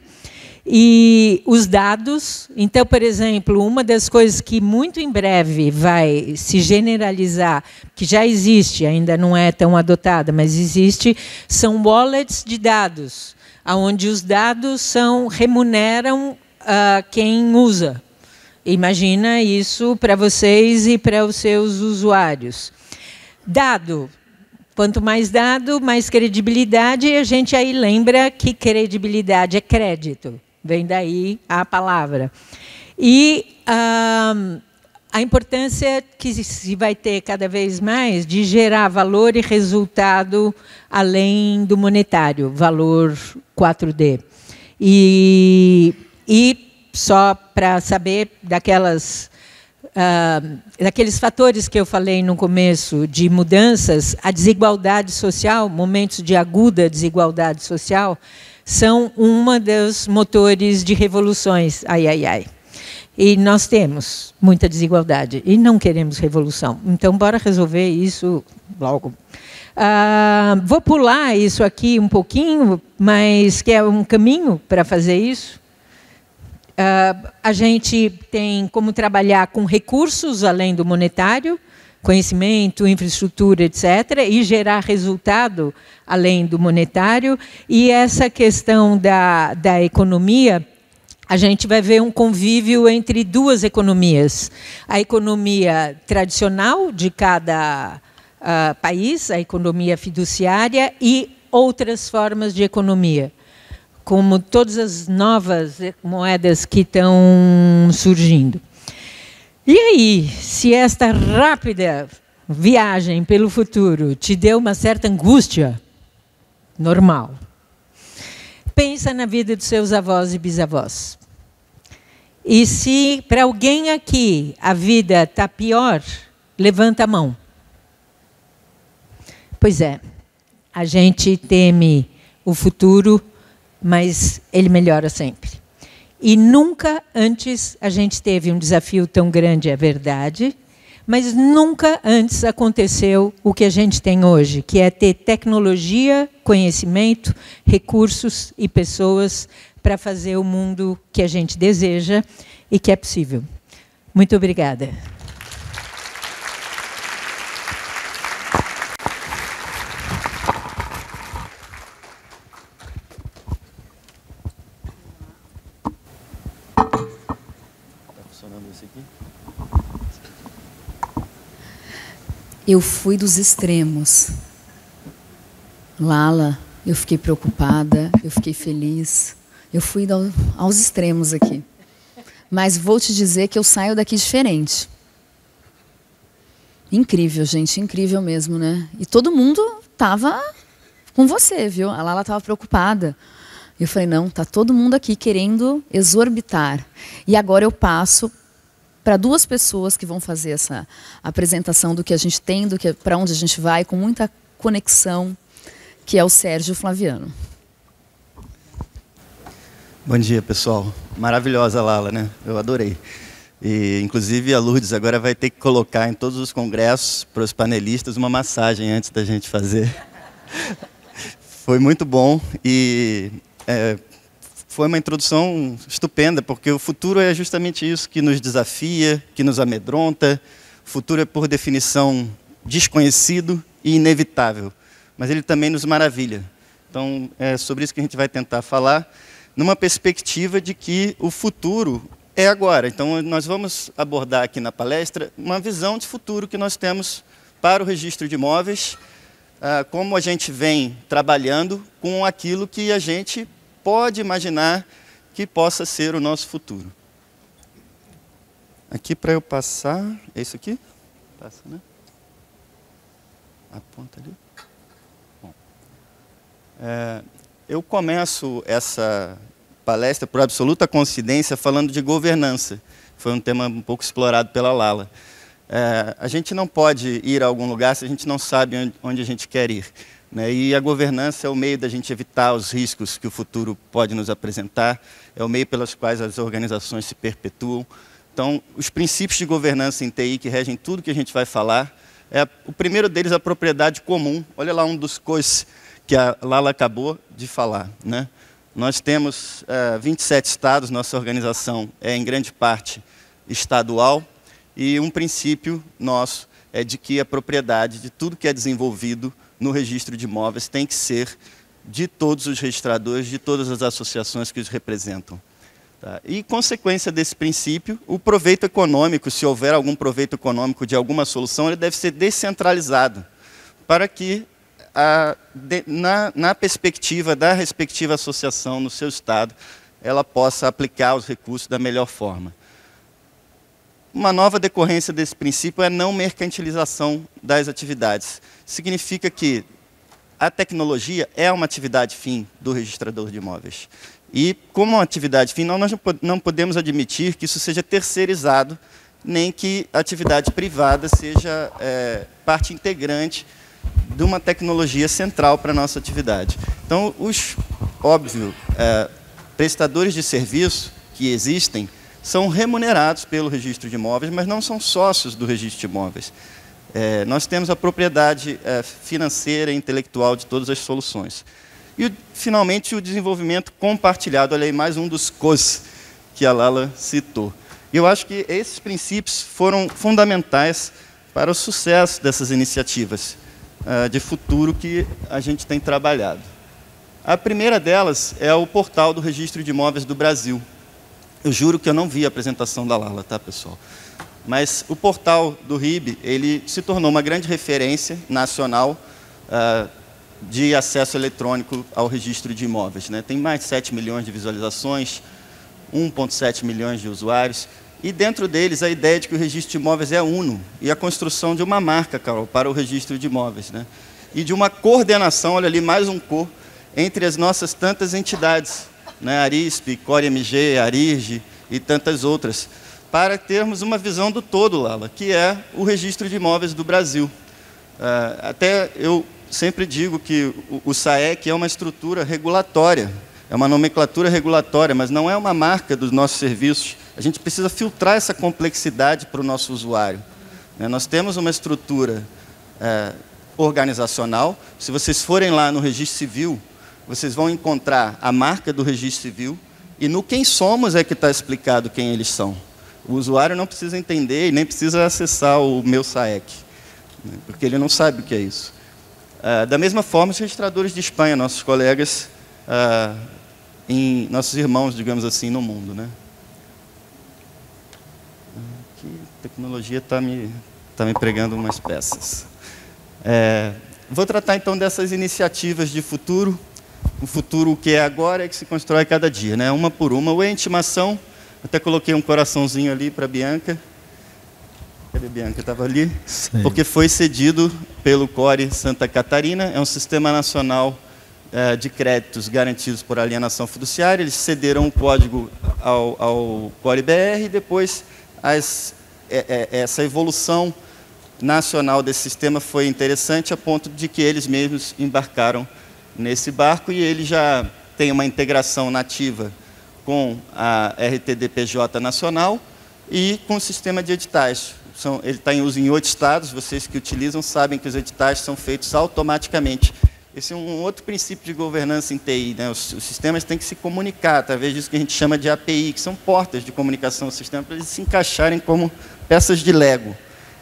E os dados, então, por exemplo, uma das coisas que muito em breve vai se generalizar, que já existe, ainda não é tão adotada, mas existe, são wallets de dados, onde os dados remuneram quem usa. Imagina isso para vocês e para os seus usuários. Dado. Quanto mais dado, mais credibilidade, e a gente aí lembra que credibilidade é crédito. Vem daí a palavra. E a importância que se vai ter cada vez mais de gerar valor e resultado além do monetário, valor 4D. E só para saber daqueles fatores que eu falei no começo, de mudanças, a desigualdade social, momentos de aguda desigualdade social, são uma dos motores de revoluções. Ai, ai, ai. E nós temos muita desigualdade e não queremos revolução. Então, bora resolver isso logo. Vou pular isso aqui um pouquinho, mas que é um caminho para fazer isso. A gente tem como trabalhar com recursos além do monetário, conhecimento, infraestrutura, etc., e gerar resultado além do monetário. E essa questão da economia, a gente vai ver um convívio entre duas economias. A economia tradicional de cada país, a economia fiduciária, e outras formas de economia, como todas as novas moedas que estão surgindo. E aí, se esta rápida viagem pelo futuro te deu uma certa angústia, normal. Pensa na vida dos seus avós e bisavós. E se para alguém aqui a vida está pior, levanta a mão. Pois é, a gente teme o futuro, mas ele melhora sempre. E nunca antes a gente teve um desafio tão grande, é verdade, mas nunca antes aconteceu o que a gente tem hoje, que é ter tecnologia, conhecimento, recursos e pessoas para fazer o mundo que a gente deseja e que é possível. Muito obrigada. Eu fui dos extremos. Lala, eu fiquei preocupada, eu fiquei feliz. Eu fui aos extremos aqui. Mas vou te dizer que eu saio daqui diferente. Incrível, gente, incrível mesmo, né? E todo mundo estava com você, viu? A Lala estava preocupada. Eu falei, não, está todo mundo aqui querendo exorbitar. E agora eu passo para duas pessoas que vão fazer essa apresentação do que a gente tem, para onde a gente vai, com muita conexão, que é o Sérgio e o Flaviano. Bom dia, pessoal. Maravilhosa a Lala, né? Eu adorei. E, inclusive, a Lourdes agora vai ter que colocar em todos os congressos, para os panelistas, uma massagem antes da gente fazer. Foi muito bom e foi uma introdução estupenda, porque o futuro é justamente isso que nos desafia, que nos amedronta. O futuro é, por definição, desconhecido e inevitável, mas ele também nos maravilha. Então, é sobre isso que a gente vai tentar falar, numa perspectiva de que o futuro é agora. Então, nós vamos abordar aqui na palestra uma visão de futuro que nós temos para o registro de imóveis, como a gente vem trabalhando com aquilo que a gente pode imaginar que possa ser o nosso futuro. Aqui para eu passar, é isso aqui? Passa, né? Aponta ali. Bom, eu começo essa palestra por absoluta coincidência falando de governança. Foi um tema um pouco explorado pela Lala. A gente não pode ir a algum lugar se a gente não sabe onde a gente quer ir, né? E a governança é o meio da gente evitar os riscos que o futuro pode nos apresentar, é o meio pelos quais as organizações se perpetuam. Então, os princípios de governança em TI que regem tudo que a gente vai falar, o primeiro deles é a propriedade comum. Olha lá um dos coisas que a Lala acabou de falar, né? Nós temos 27 estados, nossa organização é em grande parte estadual, e um princípio nosso é de que a propriedade de tudo que é desenvolvido no registro de imóveis tem que ser de todos os registradores, de todas as associações que os representam. Tá? E, consequência desse princípio, o proveito econômico, se houver algum proveito econômico de alguma solução, ele deve ser descentralizado, para que, na perspectiva da respectiva associação no seu estado, ela possa aplicar os recursos da melhor forma. Uma nova decorrência desse princípio é a não mercantilização das atividades. Significa que a tecnologia é uma atividade fim do registrador de imóveis. E, como uma atividade fim, nós não podemos admitir que isso seja terceirizado, nem que a atividade privada seja parte integrante de uma tecnologia central para a nossa atividade. Então, óbvio, prestadores de serviço que existem são remunerados pelo registro de imóveis, mas não são sócios do registro de imóveis. Nós temos a propriedade financeira e intelectual de todas as soluções. E, finalmente, o desenvolvimento compartilhado. Olha aí, mais um dos COS que a Lala citou. E eu acho que esses princípios foram fundamentais para o sucesso dessas iniciativas de futuro que a gente tem trabalhado. A primeira delas é o portal do Registro de Imóveis do Brasil. Eu juro que eu não vi a apresentação da Lala, tá, pessoal? Mas o portal do RIB, ele se tornou uma grande referência nacional de acesso eletrônico ao registro de imóveis, né? Tem mais de 7 milhões de visualizações, 1,7 milhões de usuários, e dentro deles a ideia de que o registro de imóveis é uno, e a construção de uma marca, Carol, para o registro de imóveis, né? E de uma coordenação, olha ali, mais um co, entre as nossas tantas entidades, né? Arisp, CORE-MG, ARIRGE e tantas outras, para termos uma visão do todo, Lala, que é o registro de imóveis do Brasil. Até eu sempre digo que o SAEC é uma estrutura regulatória, é uma nomenclatura regulatória, mas não é uma marca dos nossos serviços. A gente precisa filtrar essa complexidade para o nosso usuário. Nós temos uma estrutura organizacional. Se vocês forem lá no Registro Civil, vocês vão encontrar a marca do Registro Civil, e no Quem Somos é que está explicado quem eles são. O usuário não precisa entender e nem precisa acessar o meu SAEC, porque ele não sabe o que é isso. Da mesma forma, os registradores de Espanha, nossos colegas, nossos irmãos, digamos assim, no mundo, né? Aqui, a tecnologia está me pregando umas peças. Vou tratar, então, dessas iniciativas de futuro. O futuro que é agora é que se constrói cada dia, né? Uma por uma. O E-intimação, até coloquei um coraçãozinho ali para a Bianca. Cadê a Bianca? Estava ali. Sim. Porque foi cedido pelo CORE Santa Catarina. É um sistema nacional de créditos garantidos por alienação fiduciária. Eles cederam o código ao CORE-BR e depois essa evolução nacional desse sistema foi interessante a ponto de que eles mesmos embarcaram nesse barco, e ele já tem uma integração nativa com a RTDPJ nacional e com o sistema de editais. Ele está em uso em 8 estados, vocês que utilizam sabem que os editais são feitos automaticamente. Esse é um outro princípio de governança em TI, né? Os sistemas têm que se comunicar através disso que a gente chama de API, que são portas de comunicação do sistema, para eles se encaixarem como peças de Lego.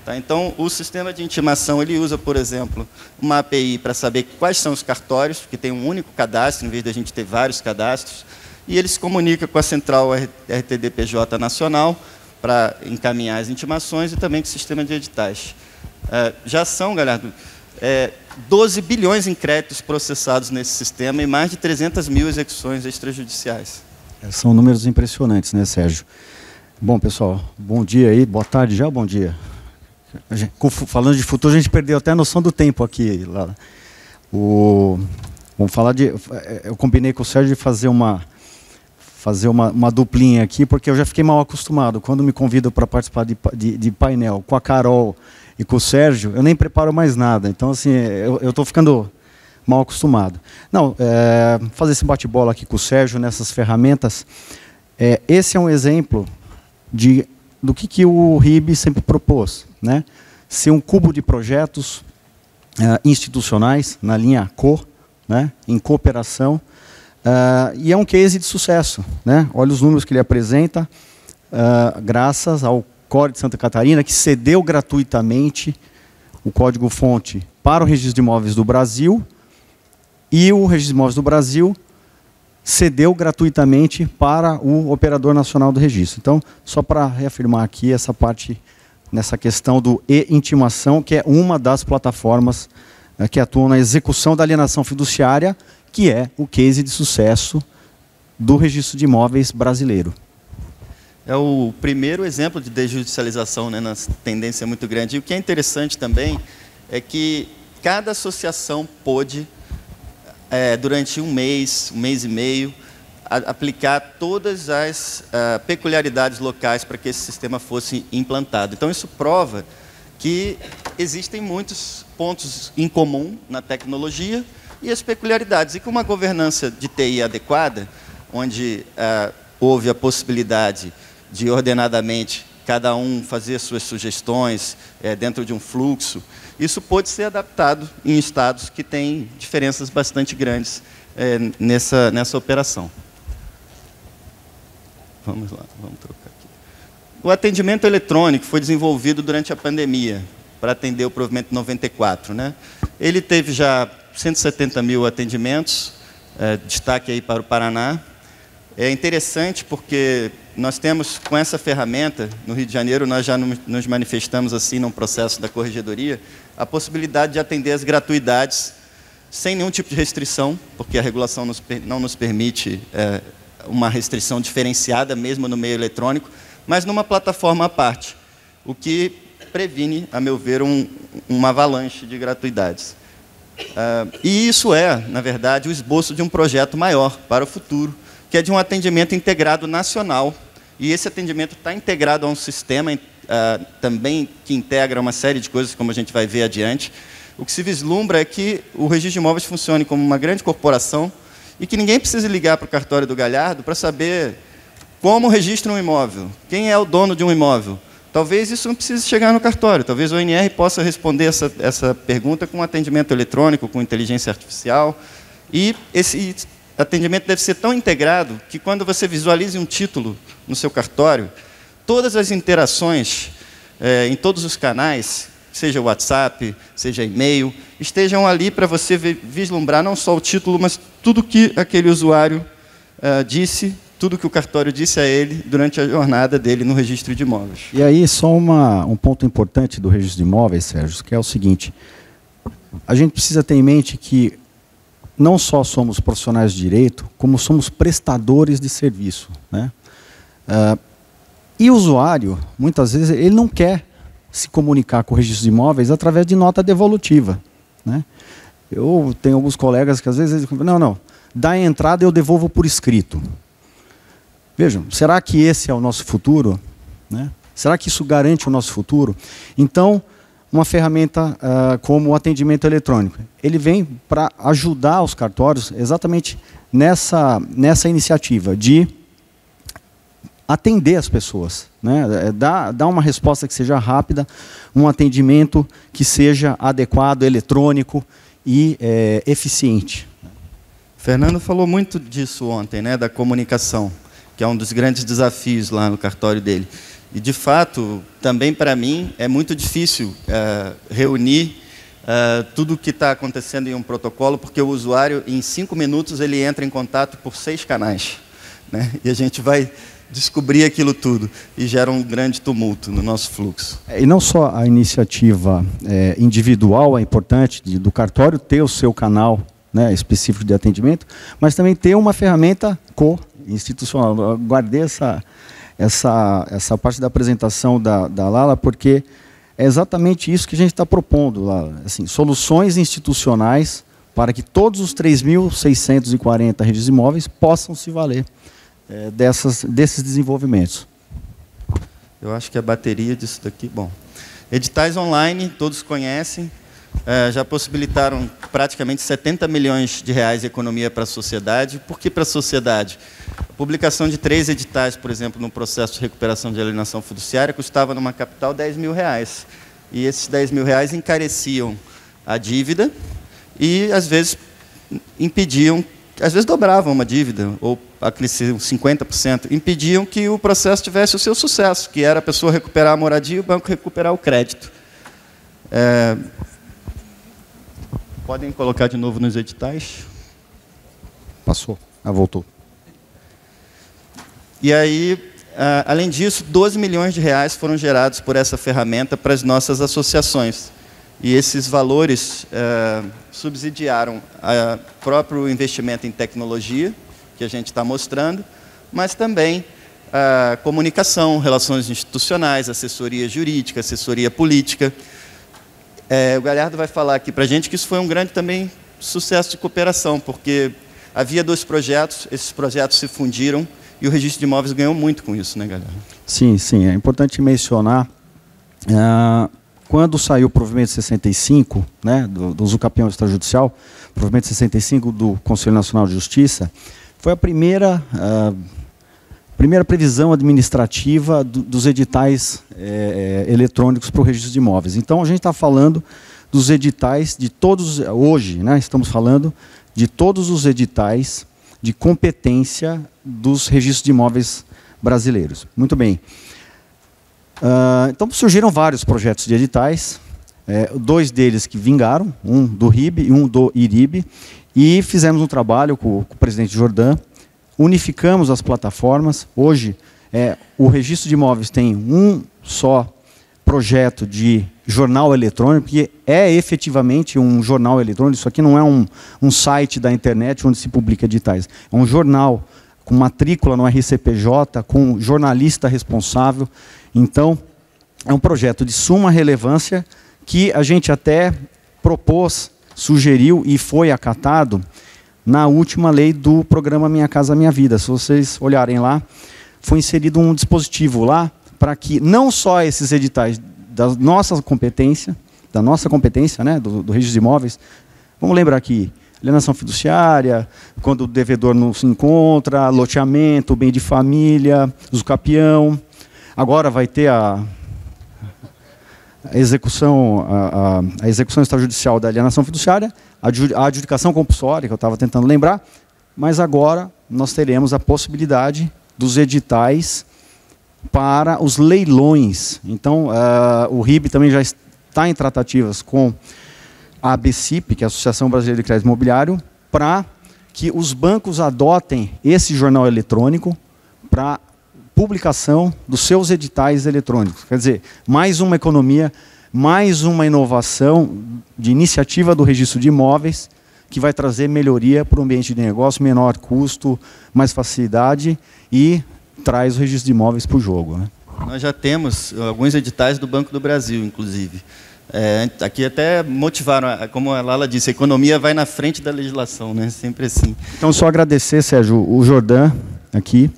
Tá? Então, o sistema de intimação, ele usa, por exemplo, uma API para saber quais são os cartórios, que tem um único cadastro, em vez de a gente ter vários cadastros, e ele se comunica com a central RTDPJ nacional para encaminhar as intimações e também com o sistema de editais. Já são, Galhardo, 12 bilhões em créditos processados nesse sistema e mais de 300 mil execuções extrajudiciais. São números impressionantes, né, Sérgio? Bom, pessoal, bom dia aí, boa tarde já, bom dia. Falando de futuro, a gente perdeu até a noção do tempo aqui. Vamos falar de... Eu combinei com o Sérgio de fazer uma duplinha aqui, porque eu já fiquei mal acostumado. Quando me convidam para participar de painel com a Carol e com o Sérgio, eu nem preparo mais nada. Então, assim, eu estou ficando mal acostumado. Não, fazer esse bate-bola aqui com o Sérgio nessas ferramentas, esse é um exemplo do que o RIB sempre propôs, né? Ser um cubo de projetos institucionais, na linha CO, né? Em cooperação, e é um case de sucesso, né? Olha os números que ele apresenta, graças ao CORE de Santa Catarina, que cedeu gratuitamente o código-fonte para o Registro de Imóveis do Brasil, e o Registro de Imóveis do Brasil cedeu gratuitamente para o Operador Nacional do Registro. Então, só para reafirmar aqui essa parte, nessa questão do e-intimação, que é uma das plataformas que atuam na execução da alienação fiduciária, que é o case de sucesso do Registro de Imóveis brasileiro. É o primeiro exemplo de desjudicialização, né, na tendência muito grande. E o que é interessante também é que cada associação pôde, durante um mês e meio, aplicar todas as peculiaridades locais para que esse sistema fosse implantado. Então, isso prova que existem muitos pontos em comum na tecnologia e as peculiaridades. E com uma governança de TI adequada, onde houve a possibilidade de, ordenadamente, cada um fazer suas sugestões dentro de um fluxo, isso pode ser adaptado em estados que têm diferenças bastante grandes nessa operação. Vamos lá, vamos trocar aqui. O atendimento eletrônico foi desenvolvido durante a pandemia, para atender o provimento 94. Né? Ele teve já 170 mil atendimentos, destaque aí para o Paraná. É interessante porque nós temos, com essa ferramenta, no Rio de Janeiro, nós já nos manifestamos assim num processo da corregedoria, a possibilidade de atender as gratuidades sem nenhum tipo de restrição, porque a regulação não nos permite uma restrição diferenciada, mesmo no meio eletrônico, mas numa plataforma à parte, o que previne, a meu ver, uma avalanche de gratuidades. E isso na verdade, o esboço de um projeto maior para o futuro, que é de um atendimento integrado nacional, e esse atendimento está integrado a um sistema também que integra uma série de coisas, como a gente vai ver adiante. O que se vislumbra é que o registro de imóveis funcione como uma grande corporação e que ninguém precise ligar para o cartório do Galhardo para saber como registra um imóvel, quem é o dono de um imóvel. Talvez isso não precise chegar no cartório, talvez o ONR possa responder essa pergunta com atendimento eletrônico, com inteligência artificial, e esse atendimento deve ser tão integrado que, quando você visualize um título no seu cartório, todas as interações em todos os canais, seja WhatsApp, seja e-mail, estejam ali para você vislumbrar não só o título, mas tudo que aquele usuário disse, tudo que o cartório disse a ele durante a jornada dele no registro de imóveis. E aí, só um ponto importante do registro de imóveis, Sérgio, que é o seguinte: a gente precisa ter em mente que não só somos profissionais de direito, como somos prestadores de serviço, né? E o usuário, muitas vezes, ele não quer se comunicar com o registro de imóveis através de nota devolutiva, né? Eu tenho alguns colegas que às vezes eles falam, não, dá a entrada e eu devolvo por escrito. Vejam, será que esse é o nosso futuro? Né? Será que isso garante o nosso futuro? Então, uma ferramenta como o atendimento eletrônico, ele vem para ajudar os cartórios exatamente nessa iniciativa de atender as pessoas, né? Dar uma resposta que seja rápida, um atendimento que seja adequado, eletrônico e eficiente. Fernando falou muito disso ontem, né, da comunicação, que é um dos grandes desafios lá no cartório dele. E, de fato, também para mim, é muito difícil reunir tudo o que está acontecendo em um protocolo, porque o usuário, em 5 minutos, ele entra em contato por 6 canais. Né? E a gente vai descobrir aquilo tudo, e gera um grande tumulto no nosso fluxo. E não só a iniciativa individual é importante, do cartório ter o seu canal, né, específico de atendimento, mas também ter uma ferramenta institucional. Eu guardei essa parte da apresentação da Lala, porque é exatamente isso que a gente está propondo, Lala. Assim, soluções institucionais para que todos os 3.640 registros de imóveis possam se valer desses desenvolvimentos. Eu acho que a bateria disso daqui... Bom, editais online, todos conhecem, já possibilitaram praticamente 70 milhões de reais de economia para a sociedade. Por que para a sociedade? A publicação de 3 editais, por exemplo, no processo de recuperação de alienação fiduciária, custava numa capital 10 mil reais. E esses 10 mil reais encareciam a dívida e, às vezes, impediam, às vezes dobravam uma dívida, ou acresciam 50%, impediam que o processo tivesse o seu sucesso, que era a pessoa recuperar a moradia e o banco recuperar o crédito. Podem colocar de novo nos editais? Passou. Voltou. E aí, além disso, 12 milhões de reais foram gerados por essa ferramenta para as nossas associações. E esses valores subsidiaram o próprio investimento em tecnologia, que a gente está mostrando, mas também comunicação, relações institucionais, assessoria jurídica, assessoria política. O Galhardo vai falar aqui para a gente que isso foi um grande também sucesso de cooperação, porque havia 2 projetos, esses projetos se fundiram e o registro de imóveis ganhou muito com isso, né, Galhardo? Sim, sim. É importante mencionar, quando saiu o provimento 65, né, do usucapião extrajudicial, provimento 65 do Conselho Nacional de Justiça, foi a primeira previsão administrativa dos editais eletrônicos para o registro de imóveis. Então, a gente está falando dos editais de todos, hoje, né, estamos falando de todos os editais de competência dos registros de imóveis brasileiros. Muito bem. Então, surgiram vários projetos de editais, 2 deles que vingaram, um do RIB e um do IRIB, e fizemos um trabalho com o presidente Jordan, unificamos as plataformas. Hoje, o registro de imóveis tem um só projeto de jornal eletrônico, que é efetivamente um jornal eletrônico. Isso aqui não é um site da internet onde se publica editais. É um jornal com matrícula no RCPJ, com jornalista responsável. Então, é um projeto de suma relevância que a gente até propôs, sugeriu e foi acatado na última lei do programa Minha Casa Minha Vida. Se vocês olharem lá, foi inserido um dispositivo lá para que não só esses editais da nossa competência, né, do registro de imóveis, vamos lembrar aqui, alienação fiduciária, quando o devedor não se encontra, loteamento, bem de família, usucapião. Agora vai ter a execução extrajudicial da alienação fiduciária, a adjudicação compulsória, que eu estava tentando lembrar, mas agora nós teremos a possibilidade dos editais para os leilões. Então, o RIB também já está em tratativas com a ABCIP, que é a Associação Brasileira de Crédito Imobiliário, para que os bancos adotem esse jornal eletrônico para publicação dos seus editais eletrônicos. Quer dizer, mais uma economia, mais uma inovação de iniciativa do registro de imóveis, que vai trazer melhoria para o ambiente de negócio, menor custo, mais facilidade e traz o registro de imóveis para o jogo, né? Nós já temos alguns editais do Banco do Brasil, inclusive. Aqui até motivaram, como a Lala disse, a economia vai na frente da legislação, né? Sempre assim. Então, só agradecer, Sérgio, o Jordan aqui,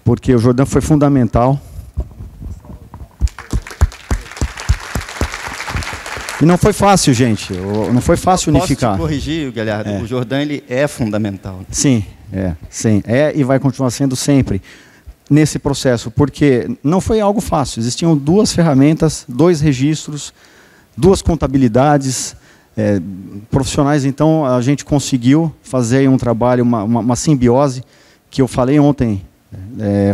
porque o Jordan foi fundamental. E não foi fácil, gente. Não foi fácil unificar. Posso te corrigir, Galhardo? O Jordan ele é fundamental. Sim, sim. E vai continuar sendo sempre nesse processo, porque não foi algo fácil. Existiam 2 ferramentas, 2 registros, 2 contabilidades profissionais. Então, a gente conseguiu fazer um trabalho, uma simbiose, que eu falei ontem,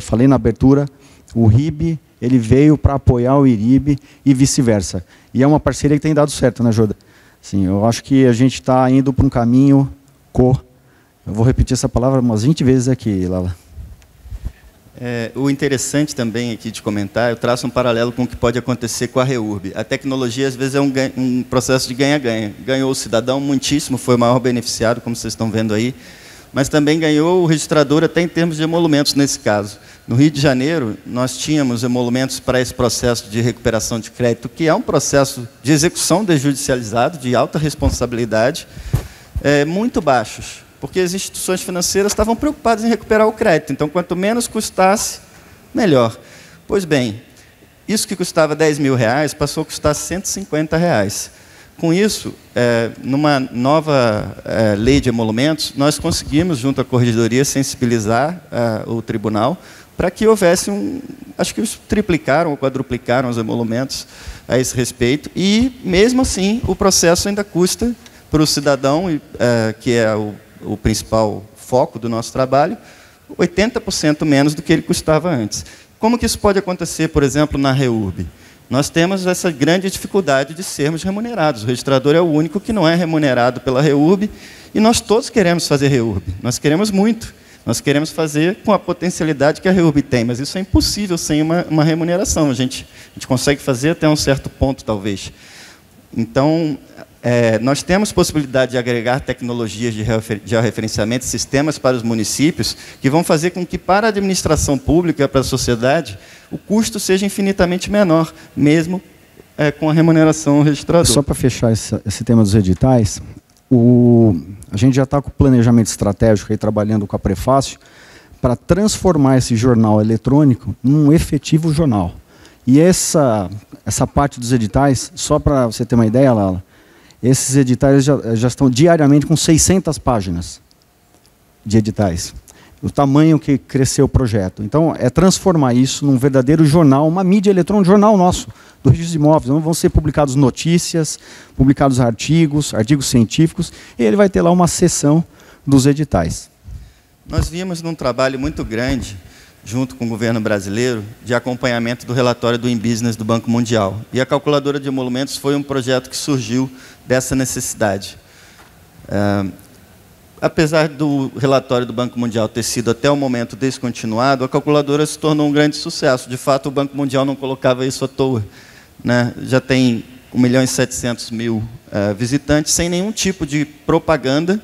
falei na abertura. O RIB ele veio para apoiar o IRIB e vice-versa. E é uma parceria que tem dado certo, né, Jordan? Sim, eu acho que a gente está indo para um caminho eu vou repetir essa palavra umas 20 vezes aqui, Lala. O interessante também aqui de comentar, eu traço um paralelo com o que pode acontecer com a REURB. A tecnologia, às vezes, é um processo de ganha-ganha. Ganhou o cidadão muitíssimo, foi o maior beneficiado, como vocês estão vendo aí. mas também ganhou o registrador até em termos de emolumentos nesse caso. No Rio de Janeiro, nós tínhamos emolumentos para esse processo de recuperação de crédito, que é um processo de execução desjudicializado, de alta responsabilidade, muito baixos, porque as instituições financeiras estavam preocupadas em recuperar o crédito. Então, quanto menos custasse, melhor. Pois bem, isso que custava R$10.000 passou a custar R$150. Com isso, numa nova lei de emolumentos, nós conseguimos, junto à Corregedoria, sensibilizar o tribunal para que houvesse acho que eles triplicaram ou quadruplicaram os emolumentos a esse respeito, e, mesmo assim, o processo ainda custa para o cidadão, que é o principal foco do nosso trabalho, 80% menos do que ele custava antes. Como que isso pode acontecer, por exemplo, na REURB? Nós temos essa grande dificuldade de sermos remunerados. O registrador é o único que não é remunerado pela REURB, e nós todos queremos fazer REURB. Nós queremos muito. Nós queremos fazer com a potencialidade que a REURB tem, mas isso é impossível sem uma remuneração. A gente consegue fazer até um certo ponto, talvez. Então, nós temos possibilidade de agregar tecnologias de georreferenciamento, sistemas para os municípios, que vão fazer com que, para a administração pública, para a sociedade, o custo seja infinitamente menor, mesmo com a remuneração ao registrador. Só para fechar esse tema dos editais, a gente já está com o planejamento estratégico, aí, trabalhando com a Prefácio, para transformar esse jornal eletrônico num efetivo jornal. E essa parte dos editais, só para você ter uma ideia, Lala, esses editais já estão diariamente com 600 páginas de editais. O tamanho que cresceu o projeto. Então, é transformar isso num verdadeiro jornal, uma mídia eletrônica, um jornal nosso, do Registro de Imóveis. Então, vão ser publicados notícias, publicados artigos científicos, e ele vai ter lá uma seção dos editais. Nós vimos num trabalho muito grande, junto com o governo brasileiro, de acompanhamento do relatório do InBusiness do Banco Mundial. E a calculadora de emolumentos foi um projeto que surgiu dessa necessidade. Apesar do relatório do Banco Mundial ter sido até o momento descontinuado, a calculadora se tornou um grande sucesso. De fato, o Banco Mundial não colocava isso à toa, né? Já tem 1.700.000 visitantes, sem nenhum tipo de propaganda.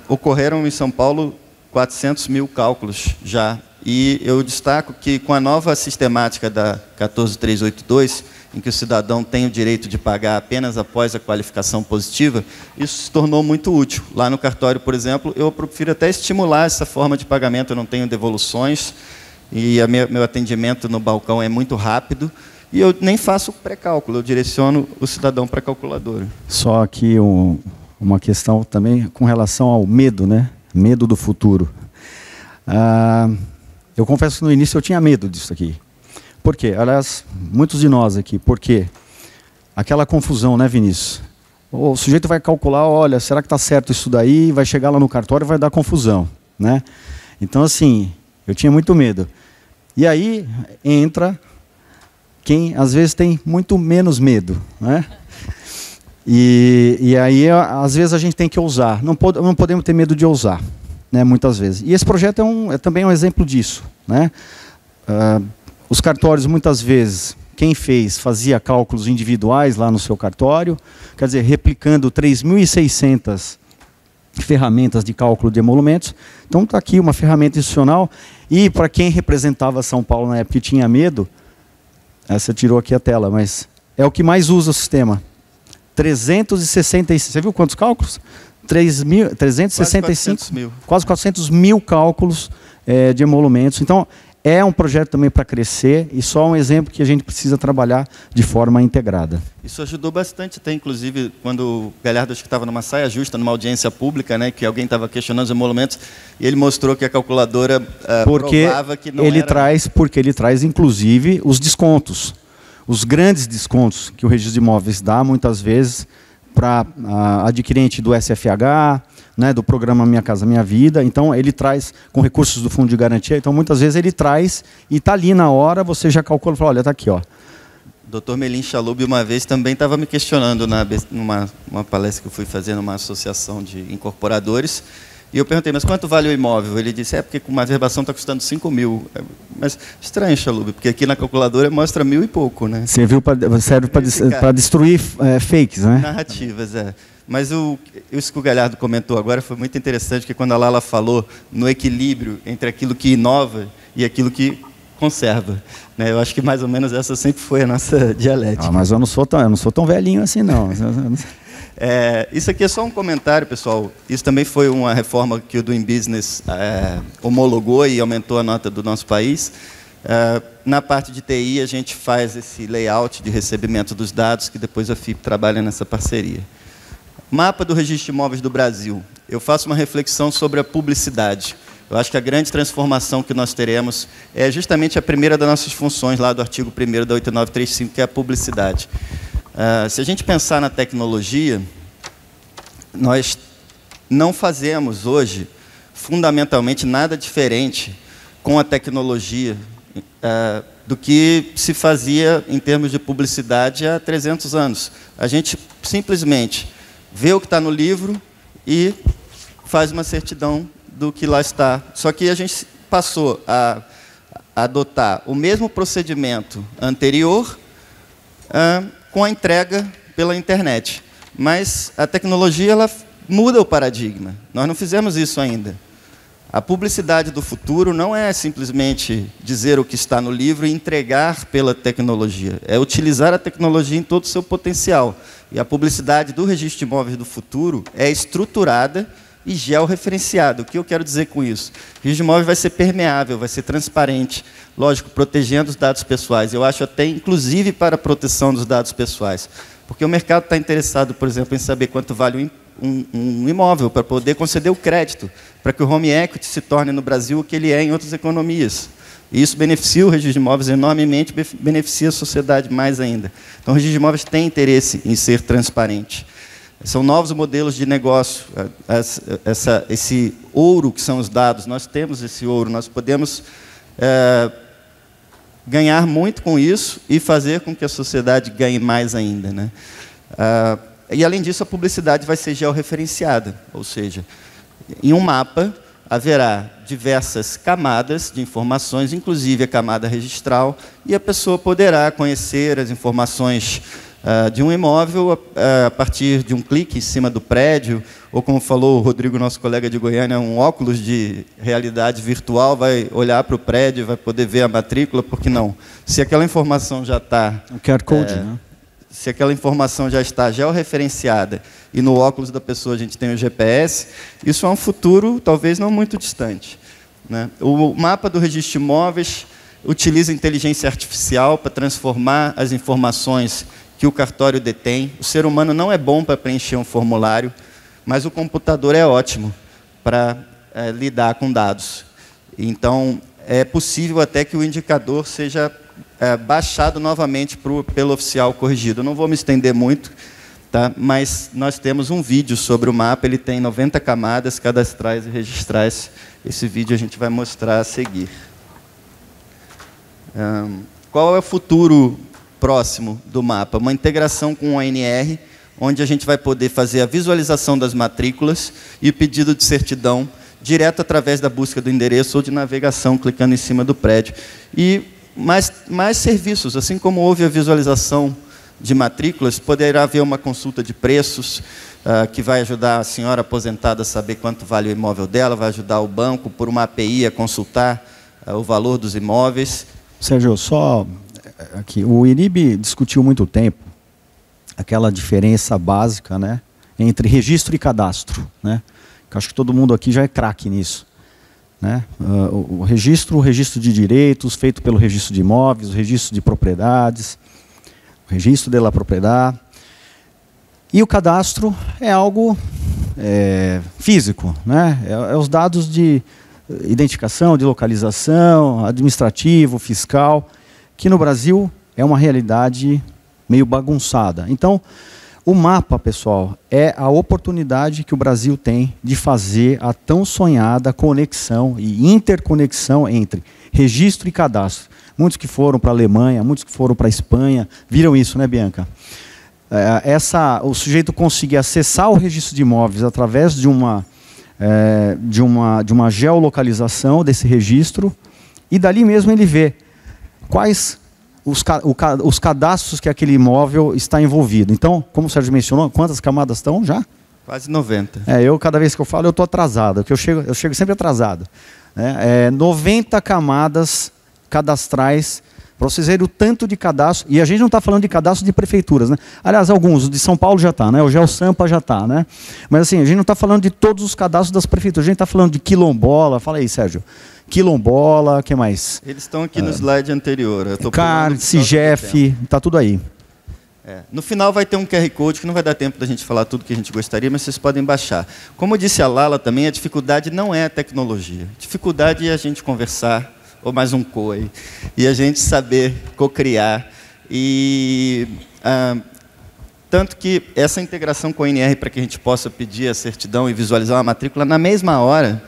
Ocorreram em São Paulo 400.000 cálculos já. E eu destaco que, com a nova sistemática da 14382, em que o cidadão tem o direito de pagar apenas após a qualificação positiva, isso se tornou muito útil. Lá no cartório, por exemplo, eu prefiro até estimular essa forma de pagamento. Eu não tenho devoluções, e meu atendimento no balcão é muito rápido, e eu nem faço pré-cálculo, eu direciono o cidadão para a calculadora. Só aqui uma questão também com relação ao medo, né? Medo do futuro. Eu confesso que no início eu tinha medo disso aqui. Por quê? Aliás, muitos de nós aqui, por quê? Aquela confusão, né, Vinícius? O sujeito vai calcular, olha, será que está certo isso daí? Vai chegar lá no cartório e vai dar confusão, né? Então, assim, eu tinha muito medo. E aí entra quem, às vezes, tem muito menos medo, né? E aí, às vezes, a gente tem que ousar. Não podemos ter medo de ousar, né, muitas vezes. E esse projeto é também um exemplo disso, né? Os cartórios, muitas vezes, quem fazia cálculos individuais lá no seu cartório, quer dizer, replicando 3.600 ferramentas de cálculo de emolumentos. Então, está aqui uma ferramenta institucional. E, para quem representava São Paulo na época e tinha medo, essa tirou aqui a tela, mas é o que mais usa o sistema. 365, você viu quantos cálculos? 365, quase 400.000 cálculos de emolumentos. Então, é um projeto também para crescer, e só um exemplo que a gente precisa trabalhar de forma integrada. Isso ajudou bastante, até inclusive quando o Galhardo, acho que estava numa saia justa, numa audiência pública, né, que alguém estava questionando os emolumentos, e ele mostrou que a calculadora provava que não era... Porque ele traz, inclusive, os descontos. Os grandes descontos que o Registro de Imóveis dá, muitas vezes, para adquirente do SFH, né, do programa Minha Casa Minha Vida. Então, ele traz com recursos do Fundo de Garantia. Então, muitas vezes, ele traz e está ali na hora, você já calcula e fala, olha, está aqui, ó. O Dr. Melim Chalub, uma vez, também estava me questionando numa palestra que eu fui fazer numa associação de incorporadores. E eu perguntei, mas quanto vale o imóvel? Ele disse, porque com uma verbação está custando 5.000. Mas estranho, Chalub, porque aqui na calculadora mostra 1.000 e pouco, né? Serve para destruir fakes, né? Narrativas, Mas isso que o Galhardo comentou agora foi muito interessante, que quando a Lala falou no equilíbrio entre aquilo que inova e aquilo que conserva, né? Eu acho que mais ou menos essa sempre foi a nossa dialética. Mas eu não sou tão velhinho assim, não. Isso aqui é só um comentário, pessoal. Isso também foi uma reforma que o Doing Business homologou e aumentou a nota do nosso país. Na parte de TI, a gente faz esse layout de recebimento dos dados, que depois a FIP trabalha nessa parceria. Mapa do Registro de Imóveis do Brasil. Eu faço uma reflexão sobre a publicidade. Eu acho que a grande transformação que nós teremos é justamente a primeira das nossas funções, lá do artigo 1º da 8935, que é a publicidade. Se a gente pensar na tecnologia, nós não fazemos hoje, fundamentalmente, nada diferente com a tecnologia do que se fazia em termos de publicidade há 300 anos. A gente simplesmente vê o que está no livro e faz uma certidão do que lá está. Só que a gente passou a adotar o mesmo procedimento anterior com a entrega pela internet. Mas a tecnologia ela muda o paradigma. Nós não fizemos isso ainda. A publicidade do futuro não é simplesmente dizer o que está no livro e entregar pela tecnologia. É utilizar a tecnologia em todo o seu potencial. E a publicidade do registro de imóveis do futuro é estruturada e georreferenciada. O que eu quero dizer com isso? O registro de imóveis vai ser permeável, vai ser transparente, lógico, protegendo os dados pessoais. Eu acho até, inclusive, para a proteção dos dados pessoais. Porque o mercado está interessado, por exemplo, em saber quanto vale um imóvel, para poder conceder o crédito, para que o home equity se torne no Brasil o que ele é em outras economias. E isso beneficia o registro de imóveis enormemente, beneficia a sociedade mais ainda. Então, o registro de imóveis tem interesse em ser transparente. São novos modelos de negócio. Esse ouro que são os dados, nós temos esse ouro, nós podemos ganhar muito com isso e fazer com que a sociedade ganhe mais ainda, né? E, além disso, a publicidade vai ser georreferenciada, ou seja, em um mapa haverá diversas camadas de informações, inclusive a camada registral, e a pessoa poderá conhecer as informações de um imóvel a partir de um clique em cima do prédio, ou, como falou o Rodrigo, nosso colega de Goiânia, um óculos de realidade virtual, vai olhar para o prédio, vai poder ver a matrícula, por que não? Se aquela informação já está... Um QR Code, né? Se aquela informação já está georreferenciada e no óculos da pessoa a gente tem o GPS, isso é um futuro talvez não muito distante, né? O mapa do registro de imóveis utiliza inteligência artificial para transformar as informações que o cartório detém. O ser humano não é bom para preencher um formulário, mas o computador é ótimo para lidar com dados. Então, é possível até que o indicador seja baixado novamente pelo oficial corrigido. Eu não vou me estender muito, tá? Mas nós temos um vídeo sobre o mapa, ele tem 90 camadas cadastrais e registrais. Esse vídeo a gente vai mostrar a seguir. Qual é o futuro próximo do mapa? Uma integração com o ANR, onde a gente vai poder fazer a visualização das matrículas e o pedido de certidão direto através da busca do endereço ou de navegação, clicando em cima do prédio. E mais serviços, assim como houve a visualização de matrículas, poderá haver uma consulta de preços, que vai ajudar a senhora aposentada a saber quanto vale o imóvel dela, vai ajudar o banco, por uma API, a consultar o valor dos imóveis. Sérgio, só aqui, o INIB discutiu muito tempo aquela diferença básica, né, entre registro e cadastro, né? Que acho que todo mundo aqui já é craque nisso, né? O registro de direitos, feito pelo registro de imóveis, o registro de propriedades, o registro de la propriedade. E o cadastro é algo físico, né? É os dados de identificação, de localização, administrativo, fiscal, que no Brasil é uma realidade meio bagunçada. Então, o mapa, pessoal, é a oportunidade que o Brasil tem de fazer a tão sonhada conexão e interconexão entre registro e cadastro. Muitos que foram para a Alemanha, muitos que foram para a Espanha, viram isso, né, Bianca? O sujeito conseguir acessar o registro de imóveis através de uma geolocalização desse registro, e dali mesmo ele vê quais os cadastros que aquele imóvel está envolvido. Então, como o Sérgio mencionou, quantas camadas estão já? Quase 90. Eu, cada vez que eu falo, eu estou atrasado, porque eu chego sempre atrasado. 90 camadas cadastrais, para vocês verem o tanto de cadastro, e a gente não está falando de cadastro de prefeituras, né? Aliás, alguns, de São Paulo já está, né? O GeoSampa já está, né? Mas assim, a gente não está falando de todos os cadastros das prefeituras, a gente está falando de quilombola, fala aí, Sérgio. Quilombola, o que mais? Eles estão aqui no slide anterior. CAR, CIGEF, está tudo aí. No final vai ter um QR Code, que não vai dar tempo da gente falar tudo que a gente gostaria, mas vocês podem baixar. Como disse a Lala também, a dificuldade não é a tecnologia. A dificuldade é a gente conversar, ou mais um COI, e a gente saber cocriar. Tanto que essa integração com a ONR, para que a gente possa pedir a certidão e visualizar uma matrícula, na mesma hora,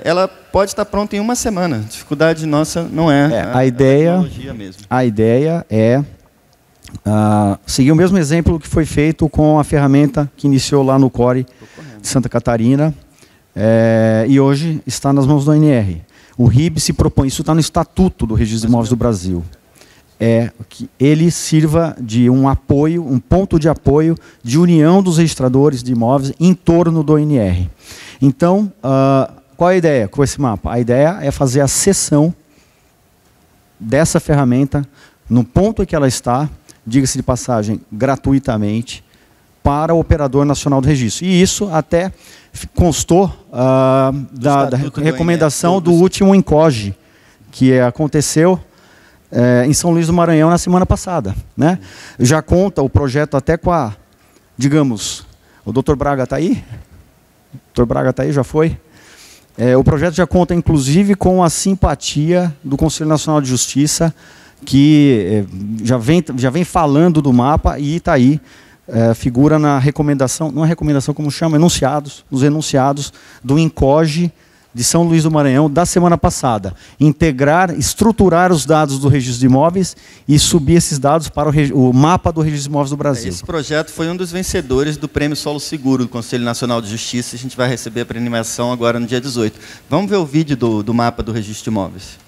ela pode estar pronta em uma semana. A dificuldade nossa não é a tecnologia mesmo. A ideia é seguir o mesmo exemplo que foi feito com a ferramenta que iniciou lá no CORE de Santa Catarina, e hoje está nas mãos do ONR. O RIB se propõe, isso está no Estatuto do Registro de Imóveis do Brasil, que ele sirva de um apoio, um ponto de apoio, de união dos registradores de imóveis em torno do ONR. Então, qual é a ideia com esse mapa? A ideia é fazer a cessão dessa ferramenta no ponto em que ela está, diga-se de passagem, gratuitamente, para o Operador Nacional do Registro. E isso até constou da recomendação do último INCOGE, que aconteceu em São Luís do Maranhão na semana passada, né? Já conta o projeto até com a, digamos, o Dr. Braga está aí? O Dr. Braga está aí, já foi? O projeto já conta, inclusive, com a simpatia do Conselho Nacional de Justiça, que já vem falando do mapa e está aí, figura na recomendação, não é recomendação como chama, enunciados, os enunciados do INCOGE de São Luís do Maranhão da semana passada. Integrar, estruturar os dados do registro de imóveis e subir esses dados para o mapa do registro de imóveis do Brasil. Esse projeto foi um dos vencedores do Prêmio Solo Seguro do Conselho Nacional de Justiça. A gente vai receber a premiação agora no dia 18. Vamos ver o vídeo do mapa do registro de imóveis.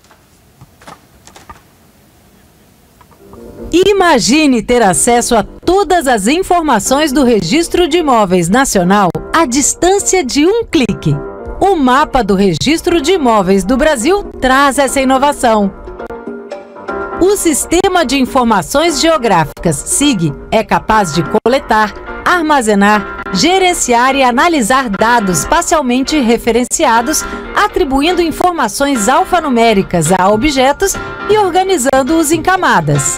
Imagine ter acesso a todas as informações do Registro de Imóveis Nacional à distância de um clique. O mapa do Registro de Imóveis do Brasil traz essa inovação. O Sistema de Informações Geográficas, SIG, é capaz de coletar, armazenar, gerenciar e analisar dados parcialmente referenciados, atribuindo informações alfanuméricas a objetos e organizando-os em camadas.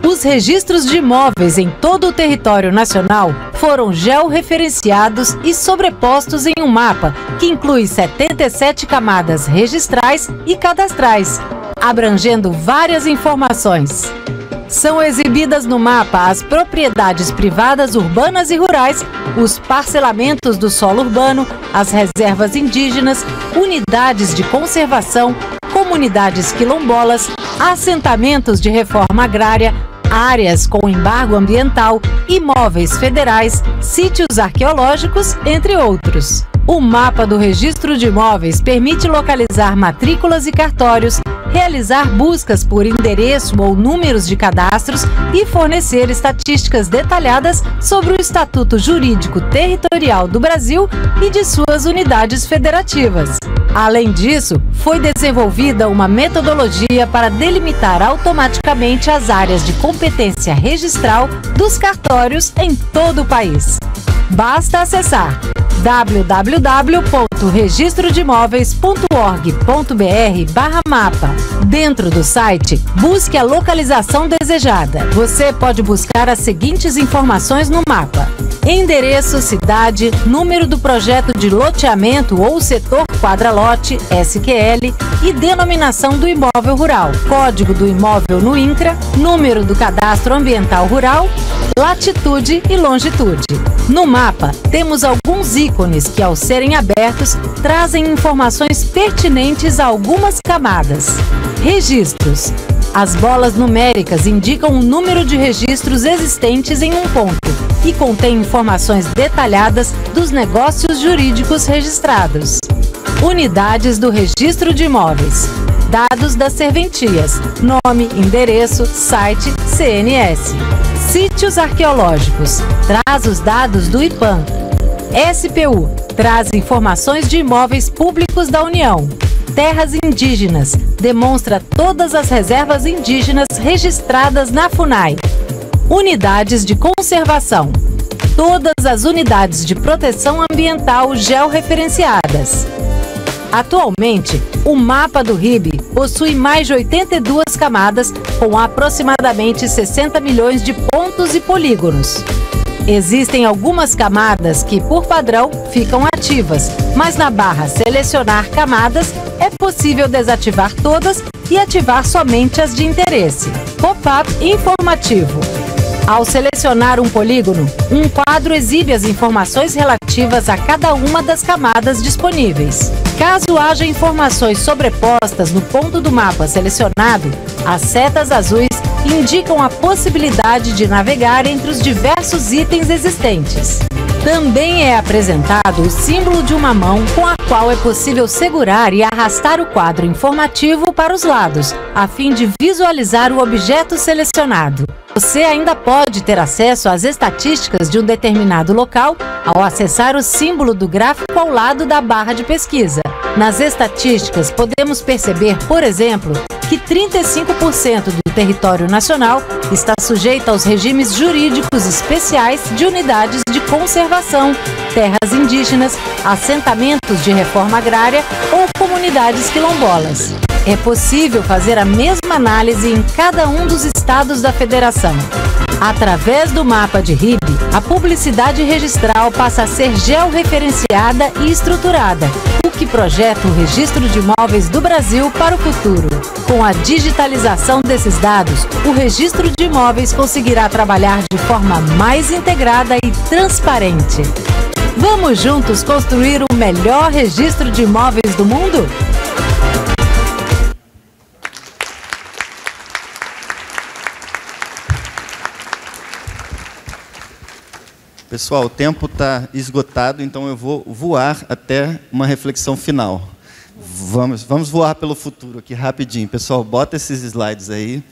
Os registros de imóveis em todo o território nacional foram georreferenciados e sobrepostos em um mapa que inclui 77 camadas registrais e cadastrais, abrangendo várias informações. São exibidas no mapa as propriedades privadas urbanas e rurais, os parcelamentos do solo urbano, as reservas indígenas, unidades de conservação, comunidades quilombolas, assentamentos de reforma agrária, áreas com embargo ambiental, imóveis federais, sítios arqueológicos, entre outros. O mapa do Registro de Imóveis permite localizar matrículas e cartórios, realizar buscas por endereço ou números de cadastros e fornecer estatísticas detalhadas sobre o Estatuto Jurídico Territorial do Brasil e de suas unidades federativas. Além disso, foi desenvolvida uma metodologia para delimitar automaticamente as áreas de competência registral dos cartórios em todo o país. Basta acessar www.registrodimóveis.org.br/mapa. Dentro do site, busque a localização desejada. Você pode buscar as seguintes informações no mapa: endereço, cidade, número do projeto de loteamento ou setor quadra-lote, SQL, e denominação do imóvel rural, código do imóvel no INCRA, número do cadastro ambiental rural, latitude e longitude. No mapa, temos alguns ícones que, ao serem abertos, trazem informações pertinentes a algumas camadas. Registros. As bolas numéricas indicam o número de registros existentes em um ponto e contém informações detalhadas dos negócios jurídicos registrados. Unidades do Registro de Imóveis. Dados das serventias, nome, endereço, site, CNS. Sítios arqueológicos. Traz os dados do IPAM, SPU, traz informações de imóveis públicos da União. Terras indígenas, demonstra todas as reservas indígenas registradas na FUNAI. Unidades de conservação, todas as unidades de proteção ambiental georreferenciadas. Atualmente, o mapa do RIB possui mais de 82 camadas com aproximadamente 60 milhões de pontos e polígonos. Existem algumas camadas que, por padrão, ficam ativas, mas na barra Selecionar camadas é possível desativar todas e ativar somente as de interesse. Pop-up informativo. Ao selecionar um polígono, um quadro exibe as informações relativas a cada uma das camadas disponíveis. Caso haja informações sobrepostas no ponto do mapa selecionado, as setas azuis indicam a possibilidade de navegar entre os diversos itens existentes. Também é apresentado o símbolo de uma mão com a qual é possível segurar e arrastar o quadro informativo para os lados, a fim de visualizar o objeto selecionado. Você ainda pode ter acesso às estatísticas de um determinado local ao acessar o símbolo do gráfico ao lado da barra de pesquisa. Nas estatísticas, podemos perceber, por exemplo, que 35% do território nacional está sujeito aos regimes jurídicos especiais de unidades de conservação, terras indígenas, assentamentos de reforma agrária ou comunidades quilombolas. É possível fazer a mesma análise em cada um dos estados da federação. Através do mapa de RIB, a publicidade registral passa a ser georreferenciada e estruturada, o que projeta o Registro de Imóveis do Brasil para o futuro. Com a digitalização desses dados, o Registro de Imóveis conseguirá trabalhar de forma mais integrada e transparente. Vamos juntos construir o melhor registro de imóveis do mundo? Pessoal, o tempo está esgotado, então eu vou voar até uma reflexão final. Vamos voar pelo futuro aqui rapidinho. Pessoal, bota esses slides aí.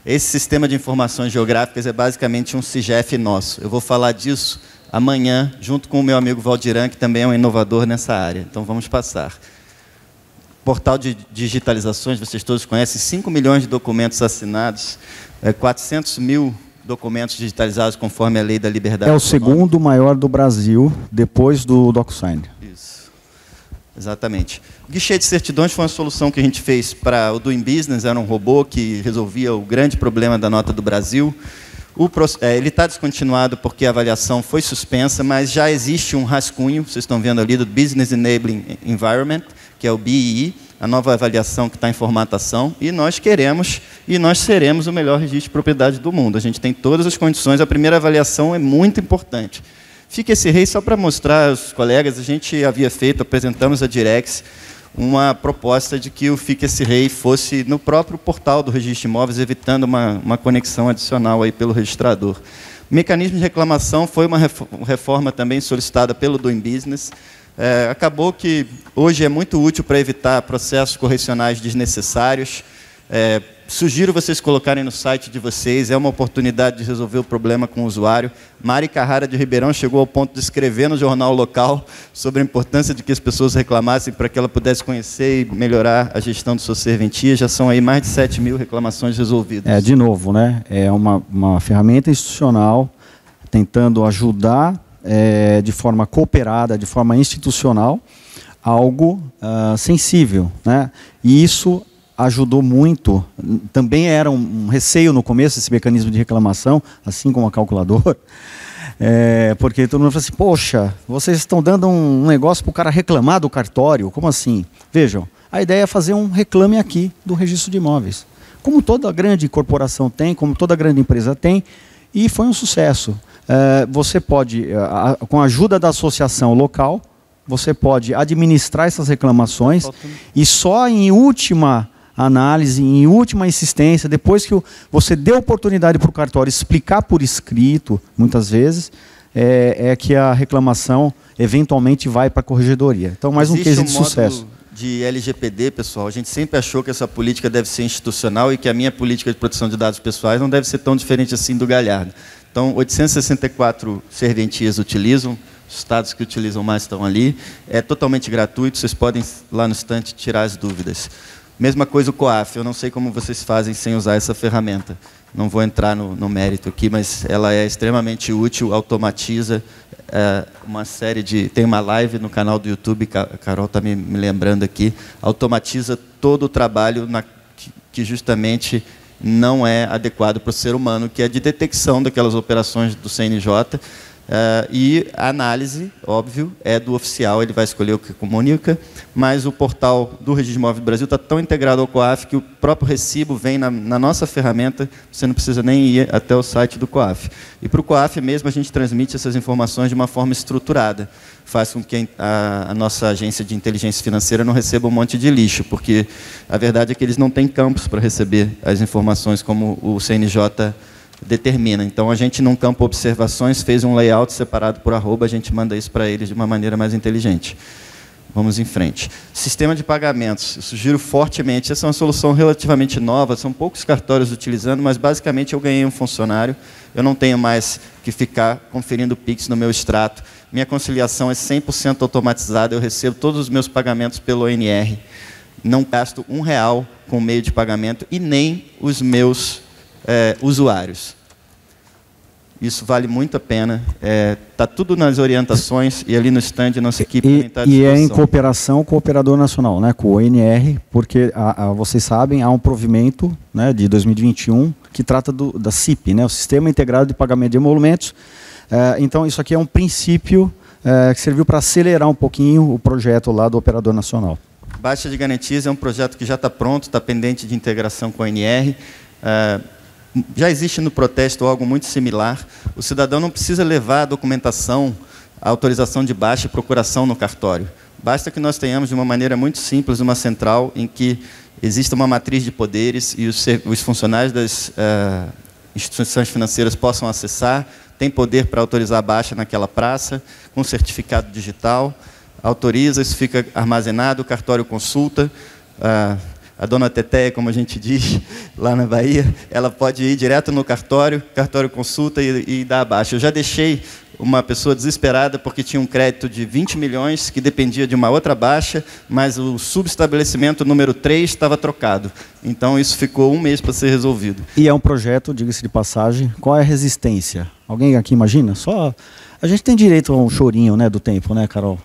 Esse sistema de informações geográficas é basicamente um CIGEF nosso. Eu vou falar disso amanhã, junto com o meu amigo Valdiran, que também é um inovador nessa área. Então, vamos passar. Portal de digitalizações, vocês todos conhecem, 5 milhões de documentos assinados, 400 mil documentos digitalizados conforme a Lei da Liberdade É o Econômica. segundo maior do Brasil, depois do DocuSign. Isso, exatamente. O guichê de certidões foi uma solução que a gente fez para o Doing Business, era um robô que resolvia o grande problema da nota do Brasil. Ele está descontinuado porque a avaliação foi suspensa, mas já existe um rascunho, vocês estão vendo ali, do Business Enabling Environment, que é o BEE, a nova avaliação que está em formatação, e nós queremos, e nós seremos o melhor registro de propriedade do mundo. A gente tem todas as condições, a primeira avaliação é muito importante. Fica esse rei só para mostrar aos colegas, a gente havia feito, apresentamos a Direx, uma proposta de que o Fique Esse Rei fosse no próprio portal do Registro de Imóveis, evitando uma conexão adicional aí pelo registrador. O mecanismo de reclamação foi uma reforma também solicitada pelo Doing Business. Acabou que hoje é muito útil para evitar processos correcionais desnecessários. Sugiro vocês colocarem no site de vocês, é uma oportunidade de resolver o problema com o usuário. Mari Carrara de Ribeirão chegou ao ponto de escrever no jornal local sobre a importância de que as pessoas reclamassem para que ela pudesse conhecer e melhorar a gestão de sua serventia. Já são aí mais de 7 mil reclamações resolvidas. De novo, né? É uma ferramenta institucional tentando ajudar de forma cooperada, de forma institucional, algo sensível, né? E isso ajudou muito. Também era um receio no começo esse mecanismo de reclamação, assim como a calculadora, porque todo mundo fala assim, poxa, vocês estão dando um negócio para o cara reclamar do cartório, como assim? Vejam, a ideia é fazer um reclame aqui do registro de imóveis, como toda grande corporação tem, como toda grande empresa tem, e foi um sucesso. Você pode, com a ajuda da associação local, você pode administrar essas reclamações e só em última análise, em última insistência, depois que você deu oportunidade para o cartório explicar por escrito, muitas vezes, que a reclamação eventualmente vai para a corregedoria. Então, mais um case de sucesso. De LGPD, pessoal, a gente sempre achou que essa política deve ser institucional e que a minha política de proteção de dados pessoais não deve ser tão diferente assim do Galhardo. Então, 864 serventias utilizam, Os estados que utilizam mais estão ali. É totalmente gratuito, vocês podem, lá no estante, tirar as dúvidas. Mesma coisa o COAF, eu não sei como vocês fazem sem usar essa ferramenta. Não vou entrar no mérito aqui, mas ela é extremamente útil, automatiza uma série de... Tem uma live no canal do YouTube, a Carol está me lembrando aqui, automatiza todo o trabalho que justamente não é adequado para o ser humano, que é de detecção daquelas operações do CNJ, e a análise, óbvio, é do oficial, ele vai escolher o que comunica, mas o portal do Registro de Imóveis do Brasil está tão integrado ao COAF que o próprio recibo vem na nossa ferramenta, você não precisa nem ir até o site do COAF. E para o COAF mesmo, a gente transmite essas informações de uma forma estruturada, faz com que a nossa agência de inteligência financeira não receba um monte de lixo, porque a verdade é que eles não têm campos para receber as informações como o CNJ determina. Então, a gente, num campo observações, fez um layout separado por arroba, a gente manda isso para eles de uma maneira mais inteligente. Vamos em frente. Sistema de pagamentos. Eu sugiro fortemente, essa é uma solução relativamente nova, são poucos cartórios utilizando, mas, basicamente, eu ganhei um funcionário, eu não tenho mais que ficar conferindo o Pix no meu extrato, minha conciliação é 100% automatizada, eu recebo todos os meus pagamentos pelo ONR, não gasto R$1 com o meio de pagamento e nem os meus usuários. Isso vale muito a pena. Está tudo nas orientações e ali no stand nossa equipe também está à disposição. E é em cooperação com o Operador Nacional, né, com o ONR, porque vocês sabem, há um provimento, né, de 2021 que trata da CIP, né, o Sistema Integrado de Pagamento de Emolumentos. Então, isso aqui é um princípio que serviu para acelerar um pouquinho o projeto lá do Operador Nacional. Baixa de Garantias é um projeto que já está pronto, está pendente de integração com a ONR. Já existe no protesto algo muito similar. O cidadão não precisa levar a documentação, a autorização de baixa e procuração no cartório. Basta que nós tenhamos, de uma maneira muito simples, uma central em que exista uma matriz de poderes e os funcionários das instituições financeiras possam acessar, tem poder para autorizar a baixa naquela praça, com certificado digital, autoriza, isso fica armazenado, o cartório consulta, a dona Teteia, como a gente diz lá na Bahia, ela pode ir direto no cartório consulta e dá a baixa. Eu já deixei uma pessoa desesperada porque tinha um crédito de 20 milhões que dependia de uma outra baixa, mas o subestabelecimento número 3 estava trocado. Então, isso ficou um mês para ser resolvido. E é um projeto, diga-se de passagem, qual é a resistência? Alguém aqui imagina? Só a gente tem direito a um chorinho, né, do tempo, né, Carol?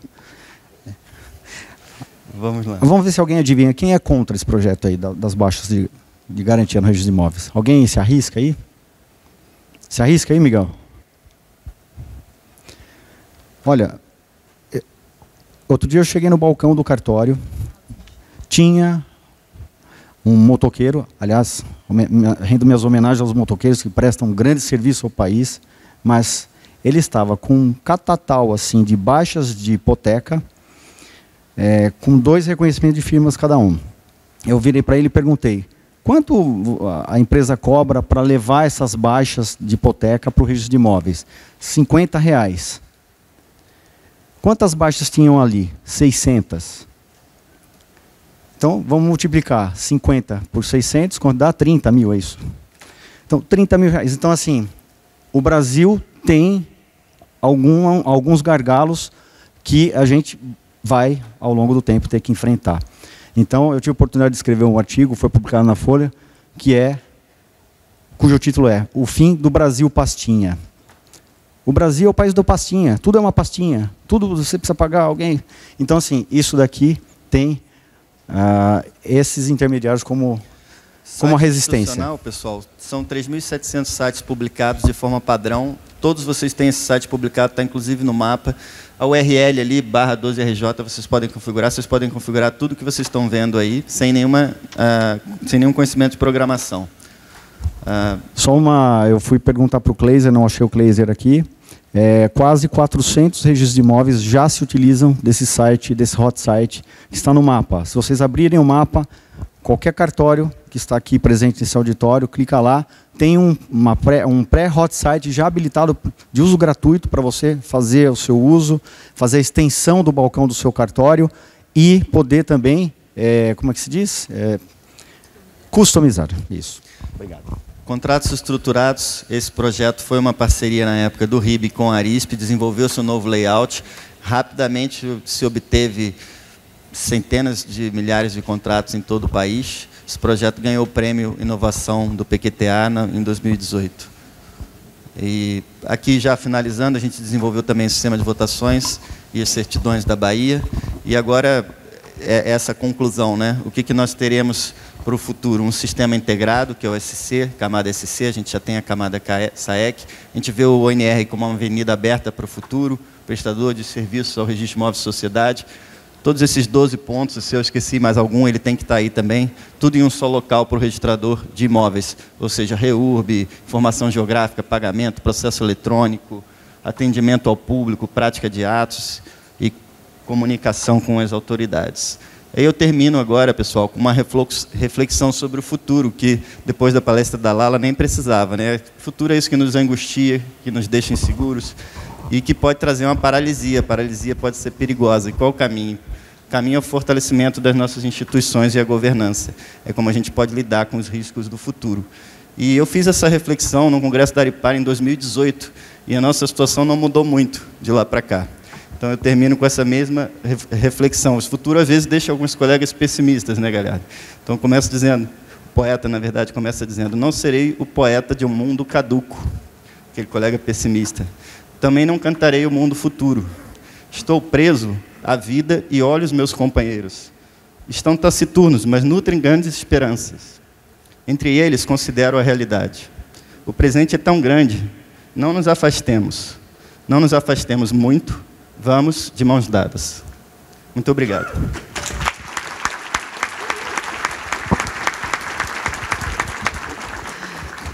Vamos lá. Vamos ver se alguém adivinha. Quem é contra esse projeto aí, das baixas de garantia no registro de imóveis? Alguém se arrisca aí? Se arrisca aí, Miguel? Olha, outro dia eu cheguei no balcão do cartório, tinha um motoqueiro, aliás, rendo minhas homenagens aos motoqueiros que prestam um grande serviço ao país, mas ele estava com um catatal assim, de baixas de hipoteca, com 2 reconhecimentos de firmas cada um. Eu virei para ele e perguntei, quanto a empresa cobra para levar essas baixas de hipoteca para o registro de imóveis? R$50. Quantas baixas tinham ali? 600. Então, vamos multiplicar 50 por 600, quanto dá? 30 mil, é isso? Então, 30 mil reais. Então, assim, o Brasil tem alguns gargalos que a gente vai, ao longo do tempo, ter que enfrentar. Então, eu tive a oportunidade de escrever um artigo, foi publicado na Folha, cujo título é O Fim do Brasil Pastinha. O Brasil é o país do pastinha, tudo é uma pastinha, tudo você precisa pagar alguém. Então, assim, isso daqui tem esses intermediários como a resistência. Pessoal, são 3.700 sites publicados de forma padrão, todos vocês têm esse site publicado, está inclusive no mapa. A URL ali, /12RJ, vocês podem configurar tudo que vocês estão vendo aí, sem nenhum conhecimento de programação. Eu fui perguntar para o Kleiser, não achei o Kleiser aqui, quase 400 registros de imóveis já se utilizam desse site, desse hot site, que está no mapa. Se vocês abrirem o mapa, qualquer cartório que está aqui presente nesse auditório, clica lá, tem um pré-hot site já habilitado de uso gratuito para você fazer o seu uso, fazer a extensão do balcão do seu cartório e poder também, como é que se diz? Customizar. Isso. Obrigado. Contratos estruturados, esse projeto foi uma parceria na época do RIB com a Arisp, desenvolveu-se um novo layout, rapidamente se obteve centenas de milhares de contratos em todo o país. Esse projeto ganhou o prêmio Inovação do PQTA em 2018. E aqui, já finalizando, a gente desenvolveu também o sistema de votações e as certidões da Bahia. E agora, essa conclusão, né? O que nós teremos para o futuro? Um sistema integrado, que é o SC, camada SC, a gente já tem a camada SAEC. A gente vê o ONR como uma avenida aberta para o futuro, prestador de serviços ao Registro de Imóveis e Sociedade. Todos esses 12 pontos, se eu esqueci mais algum, ele tem que estar aí também. Tudo em um só local para o registrador de imóveis, ou seja, REURB, informação geográfica, pagamento, processo eletrônico, atendimento ao público, prática de atos e comunicação com as autoridades. Aí eu termino agora, pessoal, com uma reflexão sobre o futuro, que depois da palestra da Lala nem precisava, né? O futuro é isso que nos angustia, que nos deixa inseguros e que pode trazer uma paralisia. A paralisia pode ser perigosa. E qual o caminho? O caminho é o fortalecimento das nossas instituições e a governança. É como a gente pode lidar com os riscos do futuro. E eu fiz essa reflexão no Congresso da Aripar em 2018, e a nossa situação não mudou muito de lá para cá. Então, eu termino com essa mesma reflexão. O futuro, às vezes, deixa alguns colegas pessimistas, né, galera? Então, eu começo dizendo, o poeta, na verdade, começa dizendo, não serei o poeta de um mundo caduco, aquele colega pessimista. Também não cantarei o mundo futuro. Estou preso à vida e olho os meus companheiros. Estão taciturnos, mas nutrem grandes esperanças. Entre eles, considero a realidade. O presente é tão grande, não nos afastemos. Não nos afastemos muito, vamos de mãos dadas. Muito obrigado.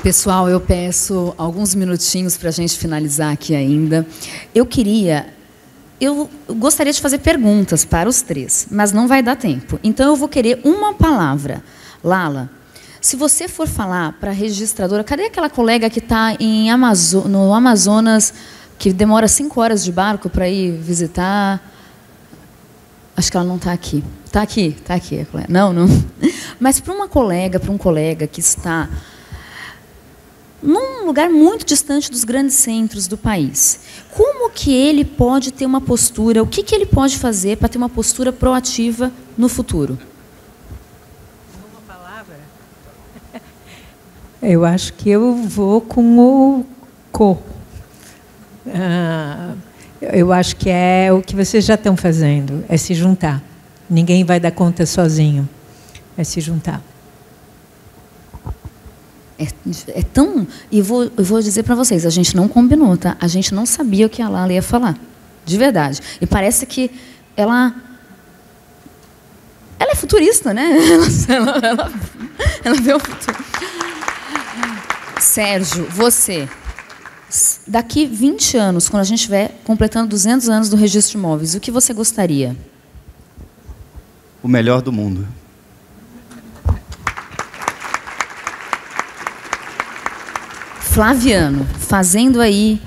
Pessoal, eu peço alguns minutinhos para a gente finalizar aqui ainda. Eu gostaria de fazer perguntas para os três, mas não vai dar tempo. Então, eu vou querer uma palavra. Lala, se você for falar para a registradora, cadê aquela colega que está no Amazonas, que demora 5 horas de barco para ir visitar? Acho que ela não está aqui. Está aqui, está aqui. Não. Mas para uma colega, para um colega que está num lugar muito distante dos grandes centros do país, como que ele pode ter uma postura, o que ele pode fazer para ter uma postura proativa no futuro? Uma palavra? Eu acho que eu vou com o co. Eu acho que é o que vocês já estão fazendo, é se juntar. Ninguém vai dar conta sozinho, é se juntar. É tão... E eu vou dizer para vocês, a gente não combinou, tá? A gente não sabia o que a Lala ia falar, de verdade. E parece que ela é futurista, né? Ela vê o futuro. Sérgio, você... Daqui 20 anos, quando a gente estiver completando 200 anos do registro de imóveis, o que você gostaria? O melhor do mundo. Flaviano, fazendo aí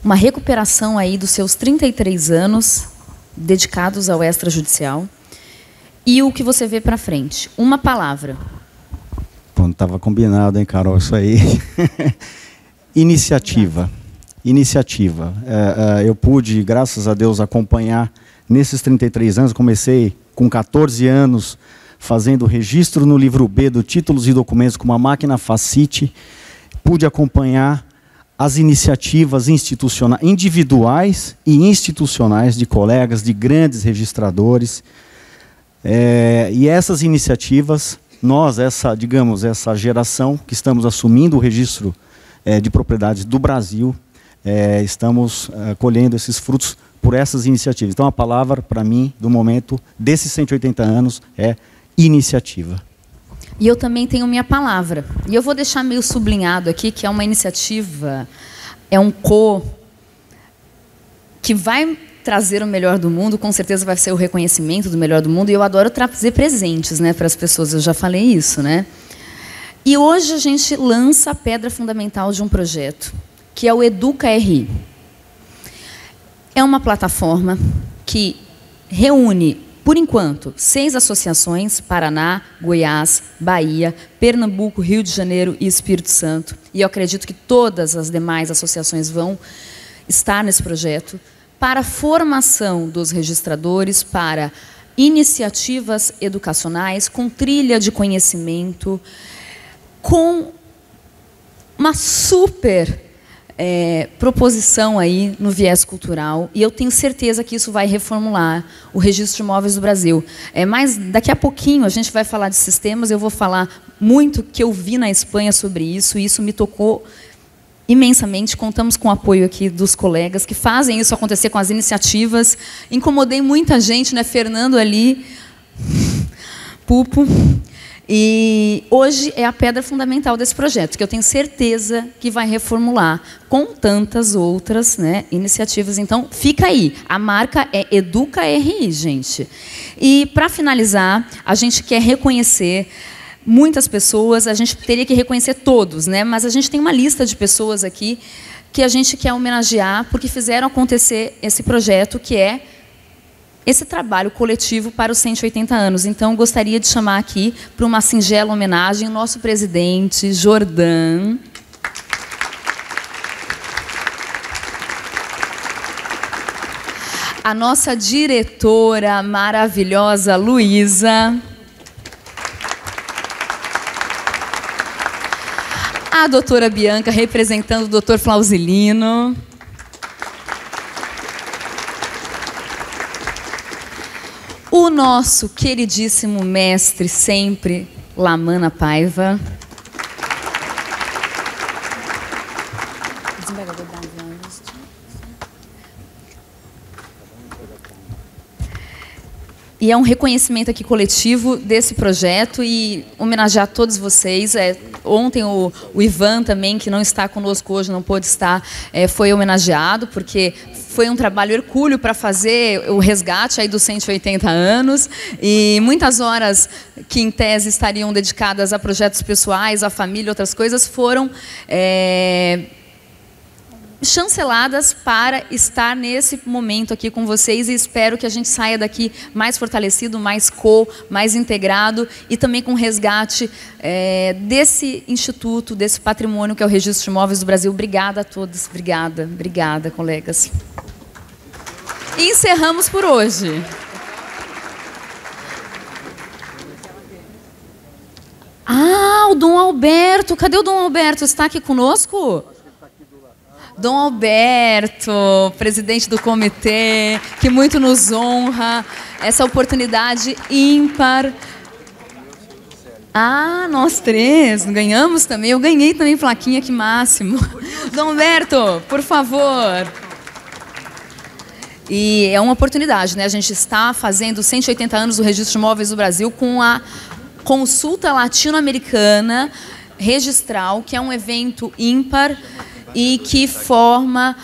uma recuperação aí dos seus 33 anos dedicados ao extrajudicial, e o que você vê para frente? Uma palavra. Bom, estava combinado, hein, Carol, isso aí. Iniciativa. Iniciativa. Eu pude, graças a Deus, acompanhar nesses 33 anos. Comecei com 14 anos fazendo registro no livro B do títulos e documentos com uma máquina Facite. Pude acompanhar as iniciativas institucionais, individuais e institucionais de colegas, de grandes registradores. E essas iniciativas, nós, essa geração que estamos assumindo o registro de propriedades do Brasil, estamos colhendo esses frutos por essas iniciativas. Então, a palavra, para mim, do momento, desses 180 anos, é iniciativa. E eu também tenho minha palavra. E eu vou deixar meio sublinhado aqui, que é uma iniciativa, é um que vai trazer o melhor do mundo, com certeza vai ser o reconhecimento do melhor do mundo, e eu adoro trazer presentes, né, para as pessoas, eu já falei isso, né? E hoje a gente lança a pedra fundamental de um projeto, que é o Educa-RI. É uma plataforma que reúne por enquanto, 6 associações, Paraná, Goiás, Bahia, Pernambuco, Rio de Janeiro e Espírito Santo. E eu acredito que todas as demais associações vão estar nesse projeto, para formação dos registradores, para iniciativas educacionais, com trilha de conhecimento, com uma super proposição aí no viés cultural, e eu tenho certeza que isso vai reformular o Registro de Imóveis do Brasil. Mas daqui a pouquinho a gente vai falar de sistemas, eu vou falar muito que eu vi na Espanha sobre isso, e isso me tocou imensamente. Contamos com o apoio aqui dos colegas que fazem isso acontecer com as iniciativas. Incomodei muita gente, né? Fernando ali, Pupo. E hoje é a pedra fundamental desse projeto, que eu tenho certeza que vai reformular com tantas outras, né, iniciativas. Então, fica aí. A marca é Educa RI, gente. E, para finalizar, a gente quer reconhecer muitas pessoas, a gente teria que reconhecer todos, né? Mas a gente tem uma lista de pessoas aqui que a gente quer homenagear porque fizeram acontecer esse projeto, que é esse trabalho coletivo para os 180 anos. Então, gostaria de chamar aqui, para uma singela homenagem, o nosso presidente, Jordan. A nossa diretora maravilhosa, Luísa. A doutora Bianca, representando o doutor Flausilino. O nosso queridíssimo mestre sempre, Lamana Paiva. E é um reconhecimento aqui coletivo desse projeto e homenagear todos vocês. Ontem o Ivan também, que não está conosco hoje, não pôde estar, foi homenageado, porque foi um trabalho hercúleo para fazer o resgate aí dos 180 anos. E muitas horas que, em tese, estariam dedicadas a projetos pessoais, à família, outras coisas, foram chanceladas para estar nesse momento aqui com vocês, e espero que a gente saia daqui mais fortalecido, mais integrado, e também com resgate desse instituto, desse patrimônio que é o Registro de Imóveis do Brasil. Obrigada a todos, obrigada, colegas. E encerramos por hoje. Ah, o Dom Alberto, cadê o Dom Alberto? Está aqui conosco? Dom Alberto, presidente do comitê, que muito nos honra, essa oportunidade ímpar. Ah, nós três ganhamos também. Eu ganhei também plaquinha, que máximo. Dom Alberto, por favor. E é uma oportunidade, né? A gente está fazendo 180 anos do Registro de Imóveis do Brasil com a Consulta Latino-Americana Registral, que é um evento ímpar e que forma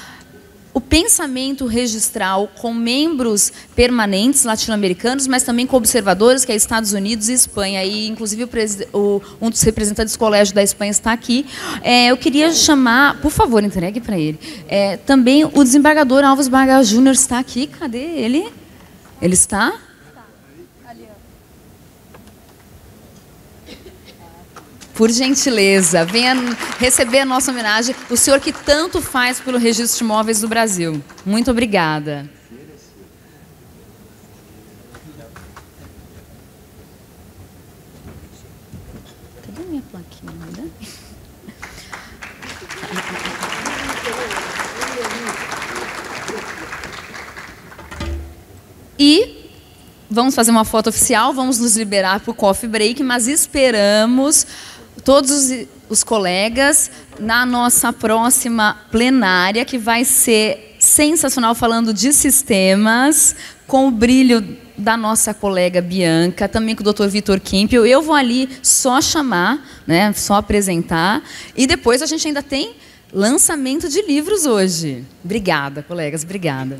o pensamento registral com membros permanentes latino-americanos, mas também com observadores, que é Estados Unidos e Espanha. E, inclusive, um dos representantes do colégio da Espanha está aqui. Eu queria chamar, por favor, entregue para ele. Também o desembargador Alves Barga Júnior está aqui. Cadê ele? Ele está? Por gentileza, venha receber a nossa homenagem, o senhor que tanto faz pelo Registro de Imóveis do Brasil. Muito obrigada. Cadê minha plaquinha? E vamos fazer uma foto oficial, vamos nos liberar para o coffee break, mas esperamos todos os colegas na nossa próxima plenária, que vai ser sensacional, falando de sistemas, com o brilho da nossa colega Bianca, também com o Dr. Vitor Kimpel. Eu vou ali só chamar, né, só apresentar, e depois a gente ainda tem lançamento de livros hoje. Obrigada, colegas, obrigada.